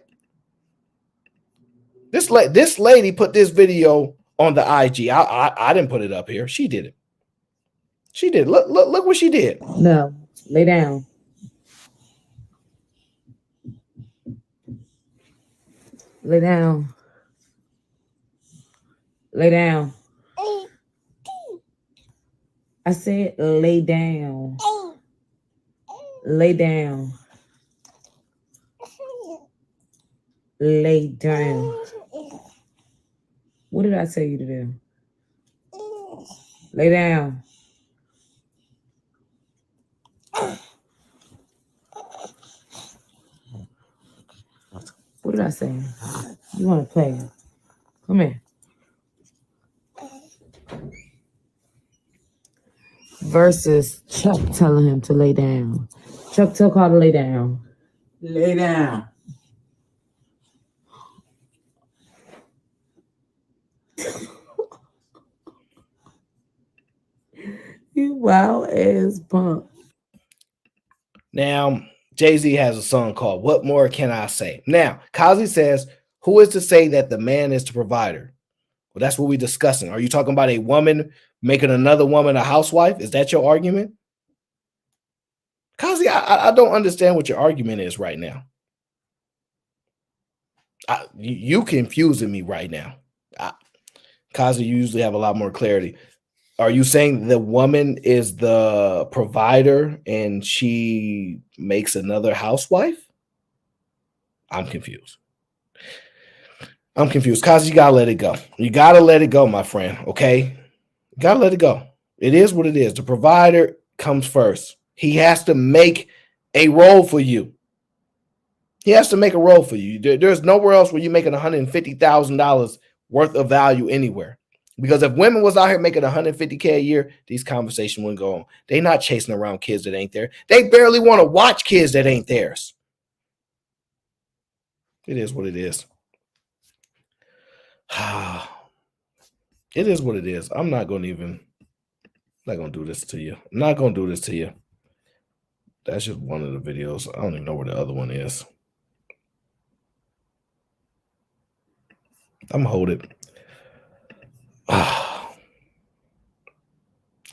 This lady put this video on the IG. I didn't put it up here. She did it. She did. Look what she did. No, lay down. Lay down. Lay down. I said lay down. Lay down. Lay down. What did I tell you to do? Lay down. What did I say? You want to play? Come here. Versus Chuck telling him to lay down. Chuck tell Carl to lay down. Lay down. You wild ass punk. Now, Jay-Z has a song called What More Can I Say? Now, Kazi says, who is to say that the man is the provider? Well, that's what we're discussing. Are you talking about a woman making another woman a housewife? Is that your argument? Kazi, I don't understand what your argument is right now. You confusing me right now. Kazi, you usually have a lot more clarity. Are you saying the woman is the provider and she makes another housewife? I'm confused. Kazi, you gotta let it go. You gotta let it go, my friend. Okay? You gotta let it go. It is what it is. The provider comes first. He has to make a role for you. He has to make a role for you. There's nowhere else where you're making $150,000 worth of value anywhere. Because if women was out here making $150K a year, these conversations wouldn't go on. They not chasing around kids that ain't there. They barely want to watch kids that ain't theirs. It is what it is. It is what it is. I'm not going to do this to you. I'm not going to do this to you. That's just one of the videos. I don't even know where the other one is. I'm going to hold it.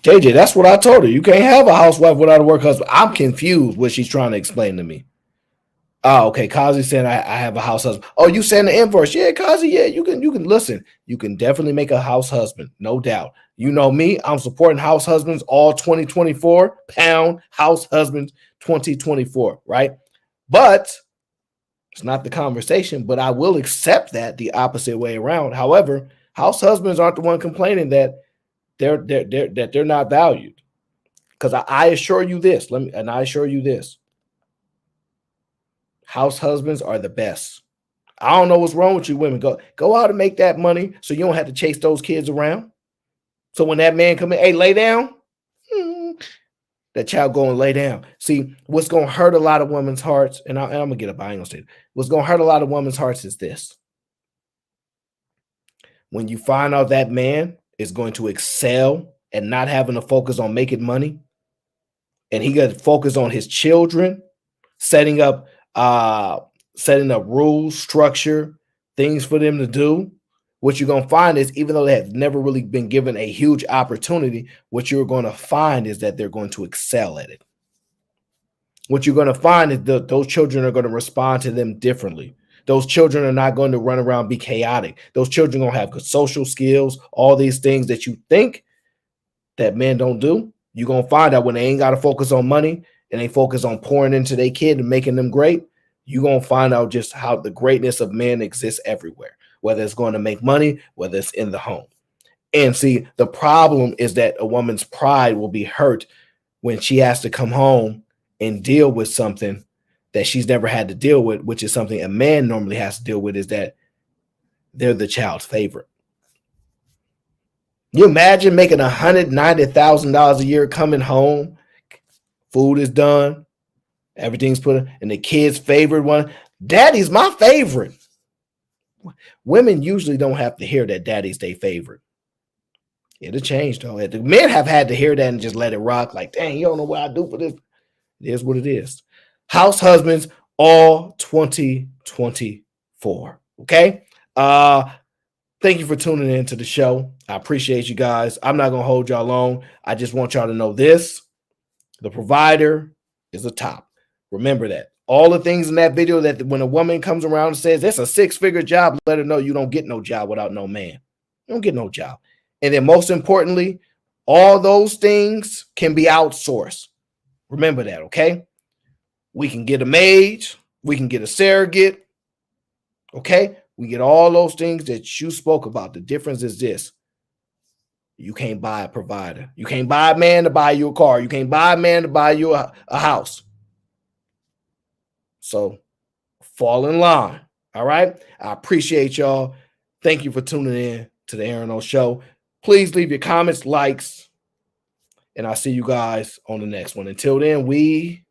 JJ, that's what I told her. You can't have a housewife without a work husband. I'm confused what she's trying to explain to me. Oh, okay. Kazi saying I have a house husband. Oh, you saying the inverse? Yeah, Kazi. Yeah, you can listen. You can definitely make a house husband, no doubt. You know me. I'm supporting house husbands all 2024. Pound house husbands 2024. Right, but it's not the conversation. But I will accept that the opposite way around. However, house husbands aren't the one complaining that they're not valued. Because I assure you this. I assure you this. House husbands are the best. I don't know what's wrong with you women. Go out and make that money so you don't have to chase those kids around. So when that man come in, hey, lay down. That child go and lay down. See, what's going to hurt a lot of women's hearts, and I'm going to get up. I ain't going to say it. What's going to hurt a lot of women's hearts is this. When you find out that man is going to excel and not having to focus on making money, and he got to focus on his children, setting up rules, structure, things for them to do, what you're going to find is, even though they have never really been given a huge opportunity, what you're going to find is that they're going to excel at it. What you're going to find is those children are going to respond to them differently. Those children are not going to run around, be chaotic. Those children are going to have good social skills, all these things that you think that men don't do. You're going to find out when they ain't got to focus on money and they focus on pouring into their kid and making them great, you're going to find out just how the greatness of men exists everywhere, whether it's going to make money, whether it's in the home. And see, the problem is that a woman's pride will be hurt when she has to come home and deal with something that she's never had to deal with, which is something a man normally has to deal with, is that they're the child's favorite. You imagine making $190,000 a year, coming home, food is done, everything's put in, and the kid's favorite one, daddy's my favorite. Women usually don't have to hear that daddy's their favorite. It'll change though. The men have had to hear that and just let it rock. Like, dang, you don't know what I do for this. It is what it is. House husbands, all 2024. Okay. Thank you for tuning in to the show. I appreciate you guys. I'm not gonna hold y'all long. I just want y'all to know this: the provider is the top. Remember that. All the things in that video, that when a woman comes around and says it's a 6-figure job, let her know you don't get no job without no man. You don't get no job. And then most importantly, all those things can be outsourced. Remember that, okay? We can get a maid, we can get a surrogate, okay? We get all those things that you spoke about. The difference is this: you can't buy a provider. You can't buy a man to buy you a car. You can't buy a man to buy you a house. So fall in line, all right? I appreciate y'all. Thank you for tuning in to the Aaron O Show. Please leave your comments, likes, and I'll see you guys on the next one. Until then, we